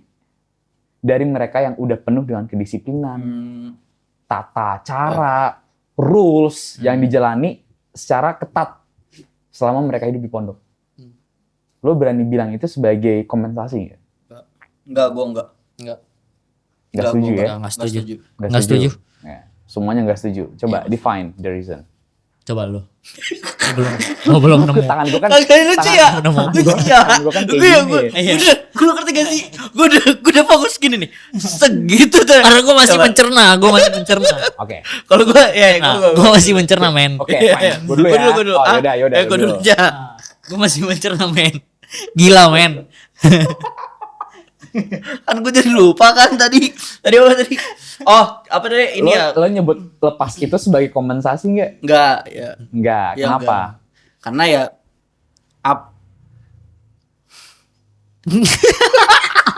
dari mereka yang udah penuh dengan kedisiplinan, tata cara, rules yang dijalani secara ketat selama mereka hidup di pondok? Lo berani bilang itu sebagai kompensasi nggak? Enggak, gue enggak. Nggak setuju ya? Nggak setuju. Nggak setuju. Ya, semuanya nggak setuju. Coba define the reason. Coba lu. belum nemu. Tangan gue kan lucu ya. tangan gue kan kayak gini. Gue ngerti gak sih? Gue udah fokus gini nih. Segitu tuh. Karena gue masih mencerna. Oke. Kalau gue Gue masih mencerna, men. Oke, fine. Gue dulu ya. Gue dulu. Oh, yaudah. Gue dulu aja. Gue masih mencerna, men. Gila, men. Kan gue jadi lupa kan tadi apa tadi? Oh, apa tadi ini ya? Lo nyebut lepas itu sebagai kompensasi nggak? Enggak, ya. Enggak. Ya, Kenapa? enggak. Karena ya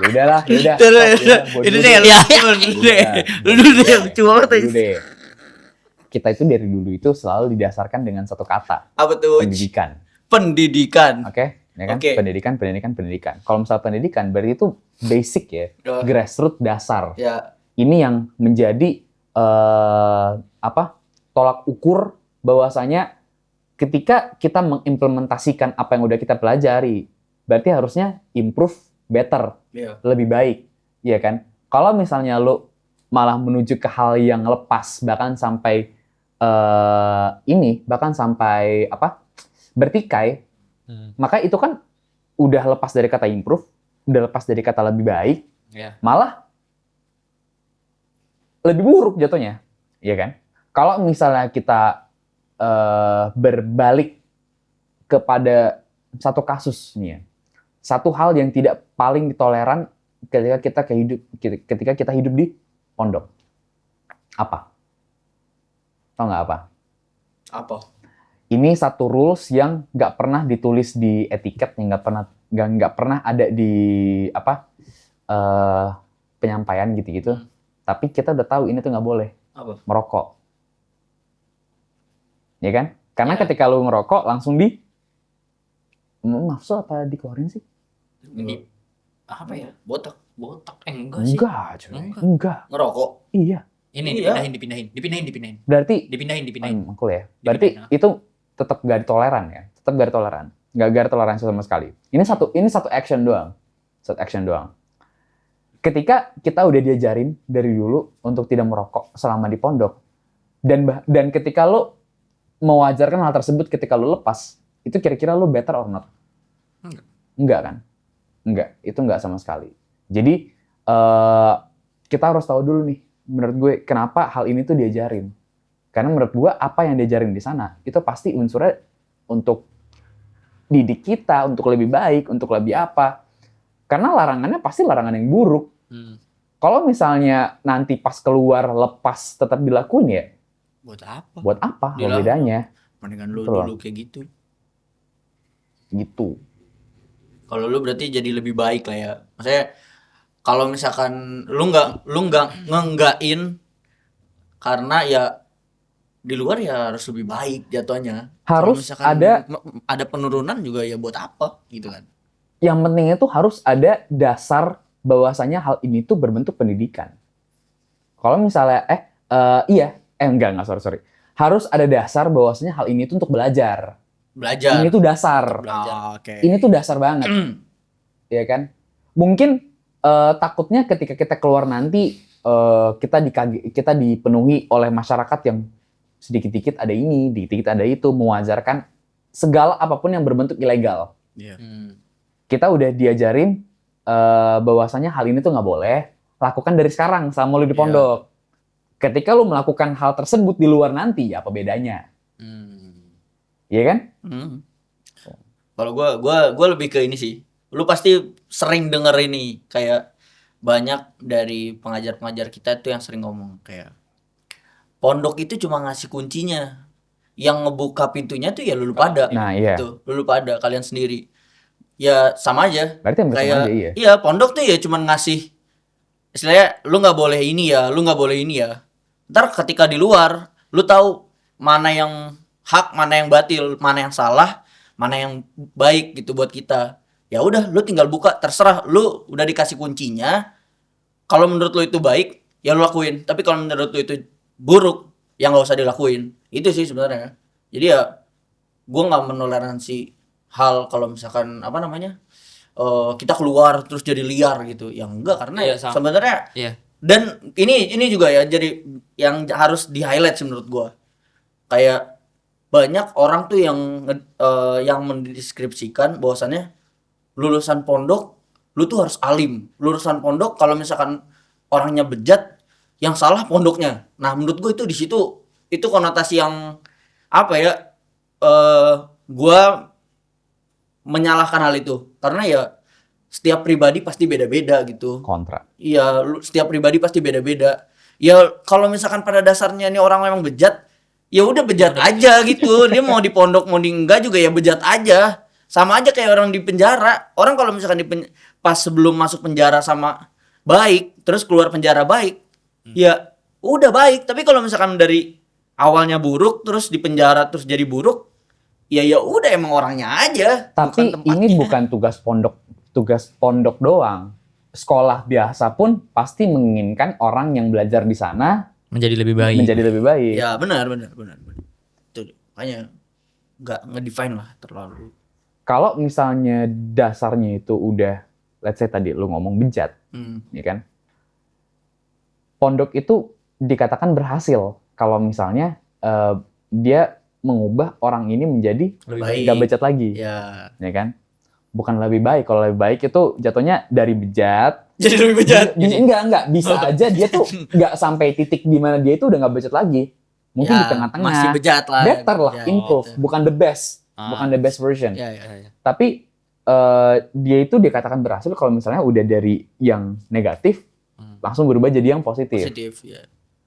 Yaudah. Ini deh, lu deh, lucu banget Dulu deh. Kita itu dari dulu itu selalu didasarkan dengan satu kata. Apa tuh? Pendidikan. Pendidikan. Oke? Ya kan? Oke. Pendidikan. Kalau misalnya pendidikan berarti itu basic ya, grassroots dasar. Ya. Ini yang menjadi tolak ukur bahwasanya ketika kita mengimplementasikan apa yang udah kita pelajari, berarti harusnya improve better, lebih baik, ya kan? Kalau misalnya lo malah menuju ke hal yang lepas, bahkan sampai bertikai, maka itu kan udah lepas dari kata improve, udah lepas dari kata lebih baik, malah lebih buruk jatuhnya, ya kan? Kalau misalnya kita berbalik kepada satu kasus nih ya, satu hal yang tidak paling ditoleran ketika kita hidup di pondok, apa? Tahu nggak apa? Apa? Ini satu rules yang nggak pernah ditulis di etiket, yang nggak pernah ada di penyampaian gitu-gitu. Tapi kita udah tahu ini tuh nggak boleh. Apa? Merokok. Ya kan? Karena ketika lu ngerokok langsung nafsu apa dikeluarin sih? Ini apa ya? Botak enggak sih? Enggak, cuy. Enggak. Ngerokok. Iya. Ini Iya. dipindahin. Berarti Dipindahin. cool ya. Berarti itu tetap gak toleran ya. Tetap gak toleran. Gak ada toleransi sama sekali. Ini satu action doang. Ketika kita udah diajarin dari dulu untuk tidak merokok selama di pondok, dan ketika lo mewajarkan hal tersebut ketika lo lepas, itu kira-kira lo better or not? Enggak kan? Enggak, itu enggak sama sekali. Jadi kita harus tahu dulu nih, menurut gue kenapa hal ini tuh diajarin. Karena menurut gue apa yang diajarin di sana itu pasti unsurnya untuk didik kita, untuk lebih baik, untuk lebih apa. Karena larangannya pasti larangan yang buruk. Kalau misalnya nanti pas keluar lepas tetap dilakuin ya, buat apa? Apa bedanya? Mendingan lu Betul. dulu kayak gitu. Gitu. Kalau lu berarti jadi lebih baik lah ya. Maksudnya kalau misalkan lu nggak ngenggain karena ya di luar ya harus lebih baik jatuhnya. Kalau Harus misalkan ada penurunan juga ya buat apa gitu kan. Yang pentingnya tuh harus ada dasar bahwasanya hal ini tuh berbentuk pendidikan. Kalau misalnya enggak, sorry. Harus ada dasar bahwasanya hal ini tuh untuk belajar. Ini tuh dasar. Oke. Ini tuh dasar banget. Ya kan? Mungkin takutnya ketika kita keluar nanti kita dipenuhi oleh masyarakat yang sedikit-dikit ada ini, dikit-dikit ada itu, mewajarkan segala apapun yang berbentuk ilegal. kita udah diajarin bahwasanya hal ini tuh nggak boleh, lakukan dari sekarang selama lu di pondok. Ketika lu melakukan hal tersebut di luar nanti, apa bedanya? Iya kan? Kalau gua lebih ke ini sih. Lu pasti sering denger ini kayak banyak dari pengajar-pengajar kita tuh yang sering ngomong kayak pondok itu cuma ngasih kuncinya. Yang ngebuka pintunya tuh ya lu pada. Nah, iya. Tuh, lu pada kalian sendiri. Ya sama aja. Berarti hampir sama Kayak aja, iya. iya, pondok tuh ya cuma ngasih istilahnya lu nggak boleh ini ya, lu nggak boleh ini ya. Ntar ketika di luar, lu tahu mana yang hak, mana yang batil, mana yang salah, mana yang baik gitu buat kita. Ya udah, lu tinggal buka, terserah. Lu udah dikasih kuncinya. Kalau menurut lu itu baik, ya lu lakuin. Tapi kalau menurut lu itu buruk, ya nggak usah dilakuin. Itu sih sebenarnya. Jadi ya, gue nggak menoleransi hal kalau misalkan apa namanya kita keluar terus jadi liar gitu. Ya enggak, karena sebenarnya. Dan ini juga ya, jadi yang harus di highlight menurut gue. Kayak banyak orang tuh yang mendeskripsikan bahwasannya lulusan pondok lu tuh harus alim. Lulusan pondok kalau misalkan orangnya bejat, yang salah pondoknya. Nah, menurut gue itu di situ itu konotasi yang apa ya? Gue menyalahkan hal itu karena ya setiap pribadi pasti beda-beda gitu. Kontra. Iya, setiap pribadi pasti beda-beda. Ya kalau misalkan pada dasarnya nih orang memang bejat, ya udah bejat aja gitu. Dia mau di pondok mau di enggak juga ya bejat aja. Sama aja kayak orang di penjara. Orang kalau misalkan pas sebelum masuk penjara sama baik, terus keluar penjara baik, ya udah baik. Tapi kalau misalkan dari awalnya buruk, terus di penjara terus jadi buruk, ya udah emang orangnya aja. Tapi ini bukan tugas pondok doang. Sekolah biasa pun pasti menginginkan orang yang belajar di sana menjadi lebih baik. Ya benar. Itu makanya nggak ngedefine lah terlalu. Kalau misalnya dasarnya itu udah, let's say tadi lu ngomong bejat, ya kan? Pondok itu dikatakan berhasil kalau misalnya dia mengubah orang ini menjadi nggak bejat lagi, ya kan? Bukan lebih baik. Kalau lebih baik itu jatuhnya dari bejat. Jadi lebih bejat. Enggak. Bisa aja dia tuh nggak sampai titik di mana dia itu udah nggak bejat lagi. Mungkin di tengah-tengah. Masih bejat lah. Better lah, improve. Gitu. Bukan the best. Bukan the best version. Tapi dia itu dikatakan berhasil kalau misalnya udah dari yang negatif langsung berubah jadi yang positif.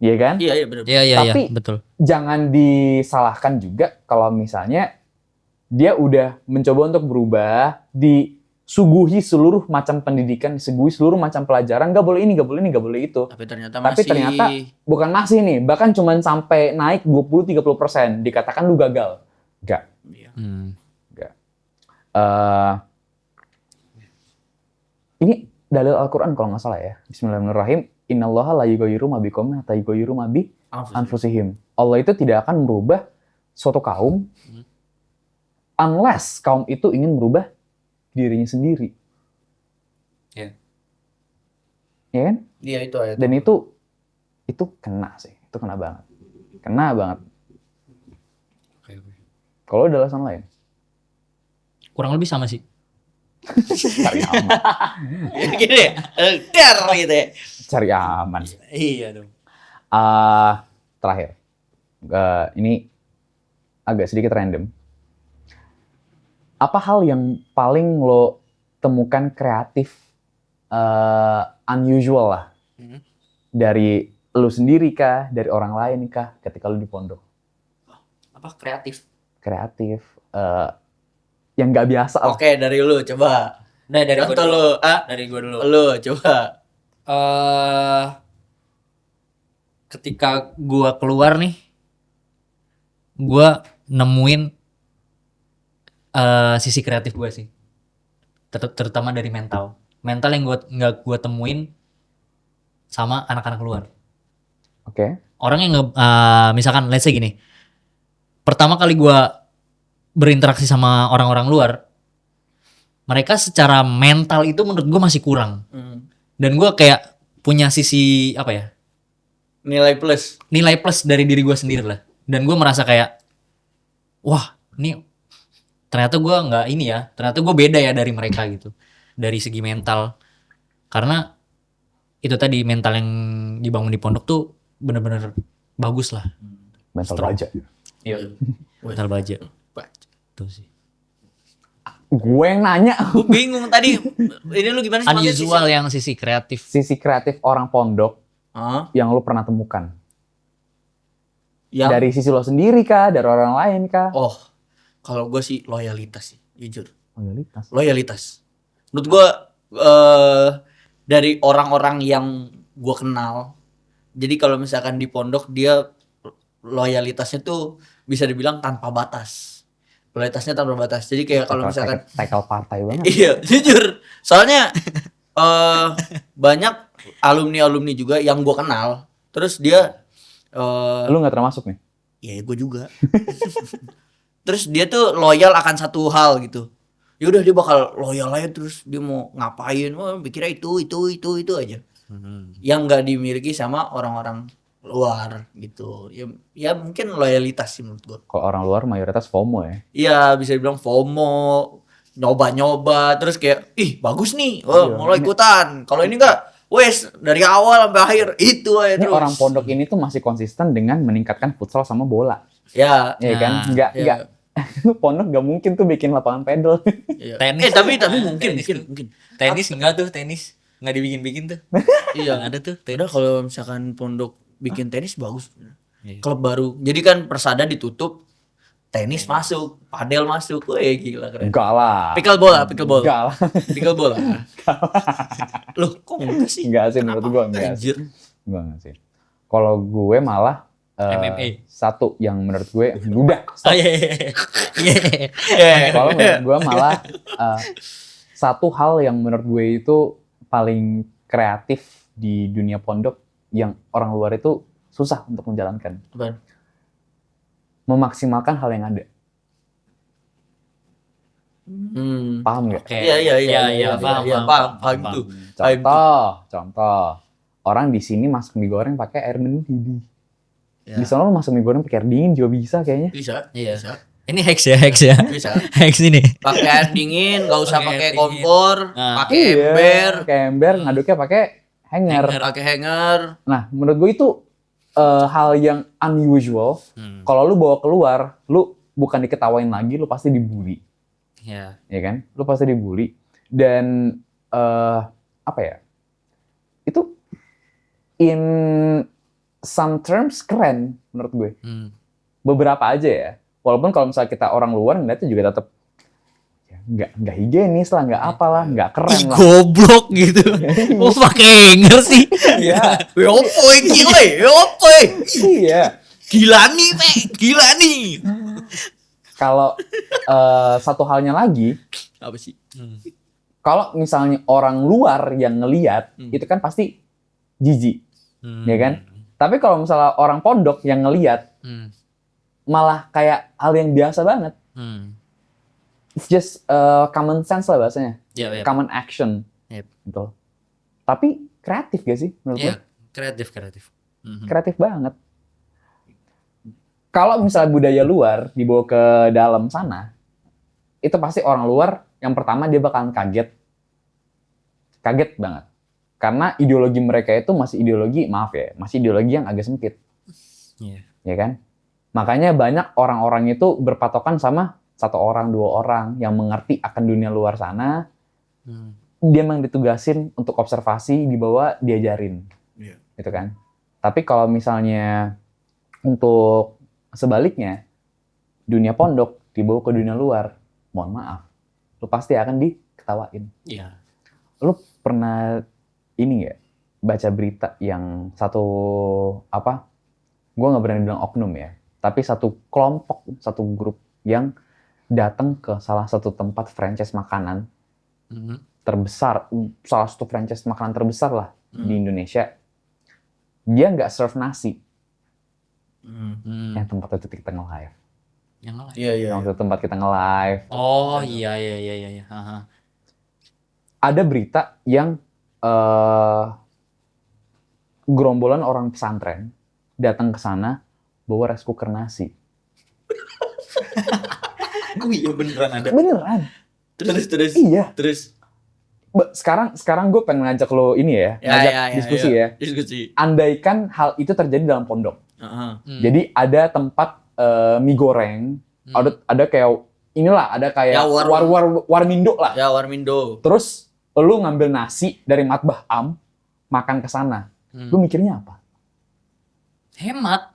Iya kan? Iya benar. Tapi betul. Jangan disalahkan juga kalau misalnya dia udah mencoba untuk berubah, disuguhi seluruh macam pendidikan, disuguhi seluruh macam pelajaran, nggak boleh ini, nggak boleh ini, nggak boleh itu. Tapi ternyata bukan masih nih, bahkan cuma sampai naik 20-30%, dikatakan lu gagal. Nggak. Nggak. Ini dalil Al-Quran kalau nggak salah ya. Bismillahirrahmanirrahim. Innallaha la yughayyiru ma biqaumin hatta yughayyiru ma bi anfusihim. Allah itu tidak akan merubah suatu kaum unless kaum itu ingin merubah dirinya sendiri. Iya. Ya kan? Iya itu ayat. Dan itu kena sih. Itu kena banget. Kena banget. Kalau ada alasan lain? Kurang lebih sama sih. Cari aman. Gini ya, dar gitu ya. Cari aman. Iya dong. Terakhir, ini agak sedikit random. Apa hal yang paling lo temukan kreatif, unusual lah, dari lo sendiri kah, dari orang lain kah, ketika lo di pondok? Apa kreatif? Kreatif, yang nggak biasa. Oke, dari lu coba. Nah, dari contoh lu, dari gua dulu. Lu coba. Ketika gua keluar nih, gua nemuin sisi kreatif gua sih. Terutama dari mental yang nggak gua temuin sama anak-anak luar. Oke. Orang yang misalkan let's say gini. Pertama kali gua berinteraksi sama orang-orang luar, mereka secara mental itu menurut gua masih kurang. Dan gua kayak punya sisi apa ya? Nilai plus dari diri gua sendiri lah. Dan gua merasa kayak wah, ini ternyata gue nggak ini ya, ternyata gue beda ya dari mereka gitu, dari segi mental. Karena itu tadi mental yang dibangun di pondok tuh bener-bener bagus lah. Mental Strong. baja. Iya. Mental baja. Tuh sih. Gue yang nanya. Gue bingung tadi. Ini lu gimana sih? Maksudnya Unusual yang sisi kreatif. Sisi kreatif orang pondok Hah? yang lu pernah temukan. Yang Dari sisi lo sendiri kah? Dari orang lain kah? oh, kalau gue sih loyalitas sih, jujur. Loyalitas. Loyalitas. Menurut gue dari orang-orang yang gue kenal. Jadi kalau misalkan di pondok dia loyalitasnya tuh bisa dibilang tanpa batas. Loyalitasnya tanpa batas. Jadi kayak kalau misalkan tackle partai banget. iya, jujur. Soalnya banyak alumni-alumni juga yang gue kenal. Terus dia Lu nggak termasuk nih? ya gue juga. Terus dia tuh loyal akan satu hal gitu. Ya udah dia bakal loyal aja terus dia mau ngapain, wah pikirnya itu aja. Yang nggak dimiliki sama orang-orang luar gitu. Ya mungkin loyalitas sih menurut gue. Kalau orang luar mayoritas FOMO ya. Iya bisa dibilang FOMO, nyoba-nyoba terus kayak ih bagus nih, Iya, mau ikutan. Kalau ini enggak, wes dari awal sampai akhir itu aja Ini terus. orang pondok ini tuh masih konsisten dengan meningkatkan futsal sama bola. Ya, Iya kan? iya. Nggak. Pondok nggak mungkin tuh bikin lapangan pedal. Iya. Tenis. Tapi Tenis mungkin. Tenis enggak tuh, tenis nggak dibikin-bikin tuh. Iya. Ada tuh Udah tenis. kalau misalkan pondok bikin tenis bagus. Iya. Klub baru. Jadi kan Persada ditutup, tenis masuk, padel masuk. Wih gila keren. Enggak lah. Pickleball. Enggak lah. Pickleball. Loh, kok enggak sih? Enggak sih menurut gue enggak sih. Anjir. Enggak sih. Kalau gue malah MMA. satu yang menurut gue udah. Oh iya. Kalau menurut gue malah satu hal yang menurut gue itu paling kreatif di dunia pondok yang orang luar itu susah untuk menjalankan. Apaan? Memaksimalkan hal yang ada. Paham nggak? Oke. Iya, paham tuh. Contoh. Orang di sini masak mie goreng pakai air mendidih. Ya. Di sana lo masak mie goreng pakai air dingin juga bisa kayaknya. Bisa. Iya. Bisa. Ini hacks ya. Bisa. Hacks ini. Pakai air dingin, nggak usah Pakai pakai air dingin. kompor, Nah. pakai ember, Pakai ember, ngaduknya pakai hanger. pakai hanger. Nah, menurut gue itu hal yang unusual. Kalau lu bawa keluar, lu bukan diketawain lagi, lu pasti dibully. Iya. Ya kan? Lu pasti dibully. Dan apa ya? Itu in some terms keren menurut gue. Beberapa aja ya. Walaupun kalau misalnya kita orang luar ngeliatnya juga tetap ya, nggak higienis lah, nggak apalah, nggak keren lah. Goblok gitu. Mau pakai hanger sih. Iya. Yopo gila, yopo. Iya. Gila nih. Kalau satu halnya lagi, Apa sih? kalau misalnya orang luar yang ngeliat, itu kan pasti jijik, ya kan? Tapi kalau misalnya orang pondok yang ngeliat, malah kayak hal yang biasa banget. It's just common sense lah bahasanya. Iya. Common action. Yep. Gitu. Tapi kreatif gak sih menurut Iya, gue? kreatif. Kreatif banget. Kalau misalnya budaya luar dibawa ke dalam sana, itu pasti orang luar yang pertama dia bakalan kaget. Kaget banget. Karena ideologi mereka itu masih ideologi, maaf ya, masih ideologi yang agak sempit. Iya. Ya kan? Makanya banyak orang-orang itu berpatokan sama satu orang, dua orang yang mengerti akan dunia luar sana. Dia memang ditugasin untuk observasi, dibawa, diajarin. Iya. Gitu kan? Tapi kalau misalnya untuk sebaliknya, dunia pondok dibawa ke dunia luar, mohon maaf, lu pasti akan diketawain. Iya. Lu pernah ini nggak baca berita yang satu apa? Gue nggak berani bilang oknum ya, tapi satu kelompok, satu grup yang datang ke salah satu tempat franchise makanan terbesar, salah satu franchise makanan terbesar lah di Indonesia. Dia nggak serve nasi, yang tempat itu kita nge-live. Yang lain. Iya. Yang waktu tempat kita nge-live. Oh iya. Aha. Ada berita yang gerombolan orang pesantren datang ke sana bawa rice cooker nasi. Oh iya beneran ada. Beneran. Terus. Iya. Terus. Sekarang gue pengen ngajak lo ini ya, diskusi ya. Diskusi. Andaikan hal itu terjadi dalam pondok. Heeh. Jadi ada tempat mie goreng, ada kayak inilah, ada kayak Ya, warmindo lah. Ya Warmindo. Terus lu ngambil nasi dari matbah am, makan ke sana. Lu mikirnya apa?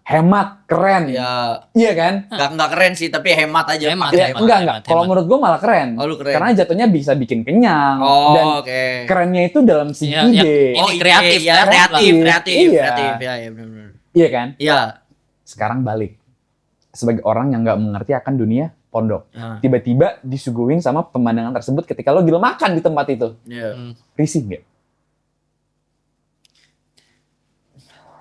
Hemat, keren. Ya Iya kan? nggak keren sih, tapi hemat aja. Hemat, Ya, enggak. Kalau menurut gue malah keren. Oh, lu keren. Karena jatuhnya bisa bikin kenyang. Oh, Dan oke. kerennya itu dalam segi Ya, ide. Ini kreatif, ya, kreatif. Iya. Ya, benar. Iya kan? Iya. Sekarang balik. Sebagai orang yang nggak mengerti akan dunia pondok. Nah, Tiba-tiba disuguhin sama pemandangan tersebut ketika lo gila makan di tempat itu. iya. Risih nggak?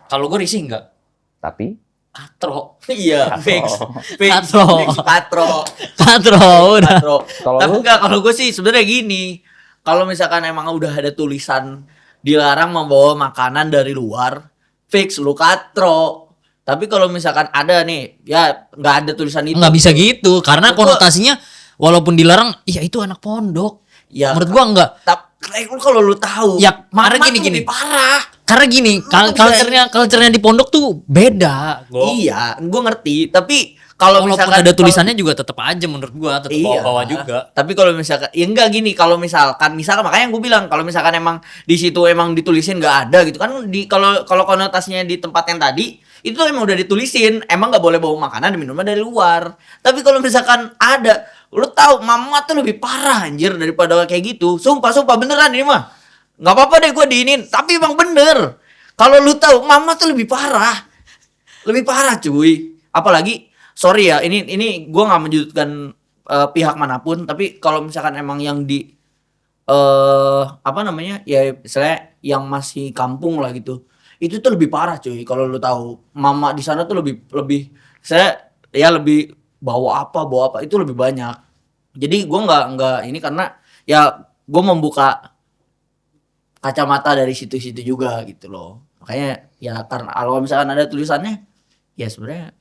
Kalau gue risih enggak? Tapi Katro. Iya, fix. Katro. Katro. Udah. Katro. Kalau Tapi lu? enggak, kalau gue sih sebenarnya gini. Kalau misalkan emang udah ada tulisan dilarang membawa makanan dari luar, fix lu katro. Tapi kalau misalkan ada nih, ya nggak ada tulisan itu. Nggak bisa gitu, karena Menurut gua- konotasinya walaupun dilarang, iya itu anak pondok. Ya, Menurut gua enggak. tapi kalau lu tahu, Ya, mama karena gini, tuh gini. lebih parah. Karena gini, culture-nya di pondok tuh beda. Iya, gue ngerti. Tapi kalau Walaupun misalkan ada tulisannya juga tetap aja menurut gua, tetap iya. bawa juga. Tapi kalau misalkan, ya enggak gini. Kalau misalkan makanya gue bilang kalau misalkan emang di situ emang ditulisin nggak ada gitu kan, kalau konotasinya di tempat yang tadi itu emang udah ditulisin, emang nggak boleh bawa makanan dan minuman dari luar. Tapi kalau misalkan ada, lu tahu mama tuh lebih parah anjir daripada kayak gitu. Sumpah beneran ini mah. Nggak apa-apa deh gue diinin, tapi emang bener. Kalau lu tahu mama tuh lebih parah. Lebih parah cuy. Apalagi sorry ya, ini gue nggak menjudutkan pihak manapun, tapi kalau misalkan emang yang di apa namanya ya misalnya yang masih kampung lah gitu, itu tuh lebih parah cuy. Kalau lu tahu mama di sana tuh lebih saya ya lebih bawa apa itu lebih banyak. Jadi gue nggak ini karena ya gue membuka kacamata dari situ-situ juga gitu loh. Makanya ya karena kalau misalkan ada tulisannya ya sebenarnya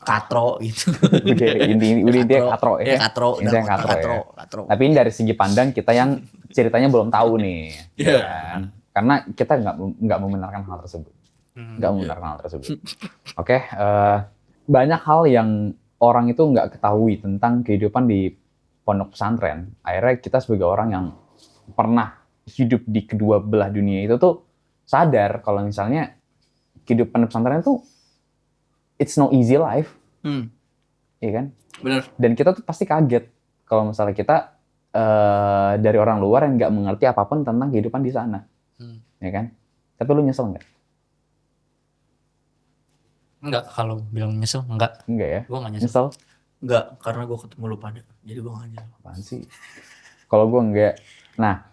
katro gitu. Oke, intinya katro ya. Ya katro, Intinya udah katro ya. katro. Tapi ini dari segi pandang kita yang ceritanya belum tahu nih. Iya. Kan? Karena kita nggak membenarkan hal tersebut. Nggak membenarkan hal tersebut. Oke, banyak hal yang orang itu nggak ketahui tentang kehidupan di pondok pesantren. Akhirnya kita sebagai orang yang pernah hidup di kedua belah dunia itu tuh sadar kalau misalnya kehidupan pesantren itu it's no easy life, iya kan? Bener. Dan kita tuh pasti kaget kalau misalnya kita dari orang luar yang nggak mengerti apapun tentang kehidupan di sana, ya kan? Tapi lu nyesel nggak? Enggak, kalau bilang nyesel enggak. Enggak ya? Gua enggak nyesel. Nyesel? Enggak, karena gue ketemu lu pada. Jadi gue gak nyesel. Apaan sih? Kalau gue enggak. Nah,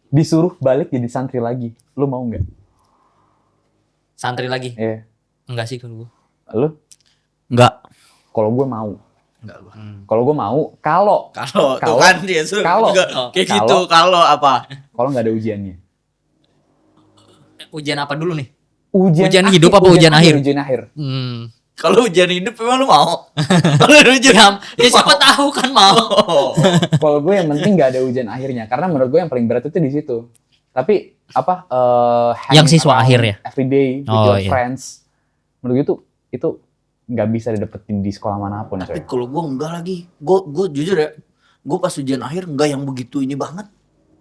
disuruh balik jadi santri lagi, lu mau nggak? Santri lagi? Iya. Enggak sih kalau gua. Lu? Enggak. Kalau gue mau. Enggak gue. Kalau gue mau, kalau Tuh kan dia suruh kalau- juga kayak gitu. Kalau apa? nggak ada ujiannya. Ujian apa dulu nih? Ujian hidup apa ujian akhir? Ujian akhir. Kalau ujian hidup emang lu mau? Kalau ujian Ya siapa tahu kan mau. Kalau gue yang penting nggak ada ujian akhirnya, karena menurut gue yang paling berat itu di situ. Tapi apa? Yang hanging siswa around akhir ya? Everyday with Oh, your iya. friends. Menurut gue itu nggak bisa didapetin di sekolah manapun, Tapi coy. kalau gue enggak lagi. Gue jujur ya. Gue pas ujian akhir enggak yang begitu ini banget.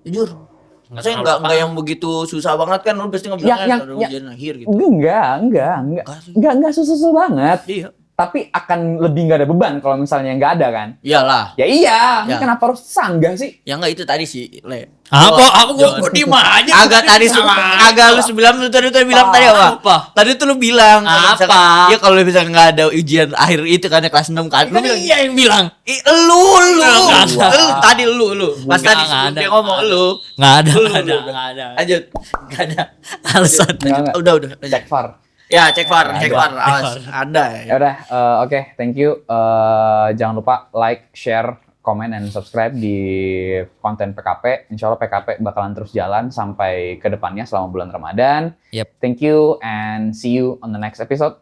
Jujur. Saya enggak yang begitu susah banget kan, lu pasti ngebilang ada ujian akhir gitu. Enggak susu banget. Iya. Tapi akan lebih nggak ada beban kalau misalnya nggak ada kan? Iyalah. Ya iya, Ya. Kenapa harus sanggah sih? Ya enggak itu tadi sih, Le. Apa Jangan. gua diem aja. Agak tadi agak lu bilang lu tadi bilang tadi apa? Apa? Tadi tuh lu bilang kalau Apa? misalkan- ya kalau misalkan enggak ada ujian akhir itu kan kelas 6 kan. Lu Kan bilang iya yang bilang. Lu Nggak ada. Lu tadi lu pas Nggak tadi ada. sebelum dia ngomong lu. Enggak ada, Lu, enggak ada, lu. enggak ada. Lanjut. Enggak ada alasan. Nggak. Udah. Cek VAR. Ya, cek VAR. VAR. Awas. Ada Ya ya. udah, oke, thank you. Jangan lupa like, share, comment, and subscribe di konten PKP. Insya Allah PKP bakalan terus jalan sampai ke depannya selama bulan Ramadan. Yep. Thank you and see you on the next episode.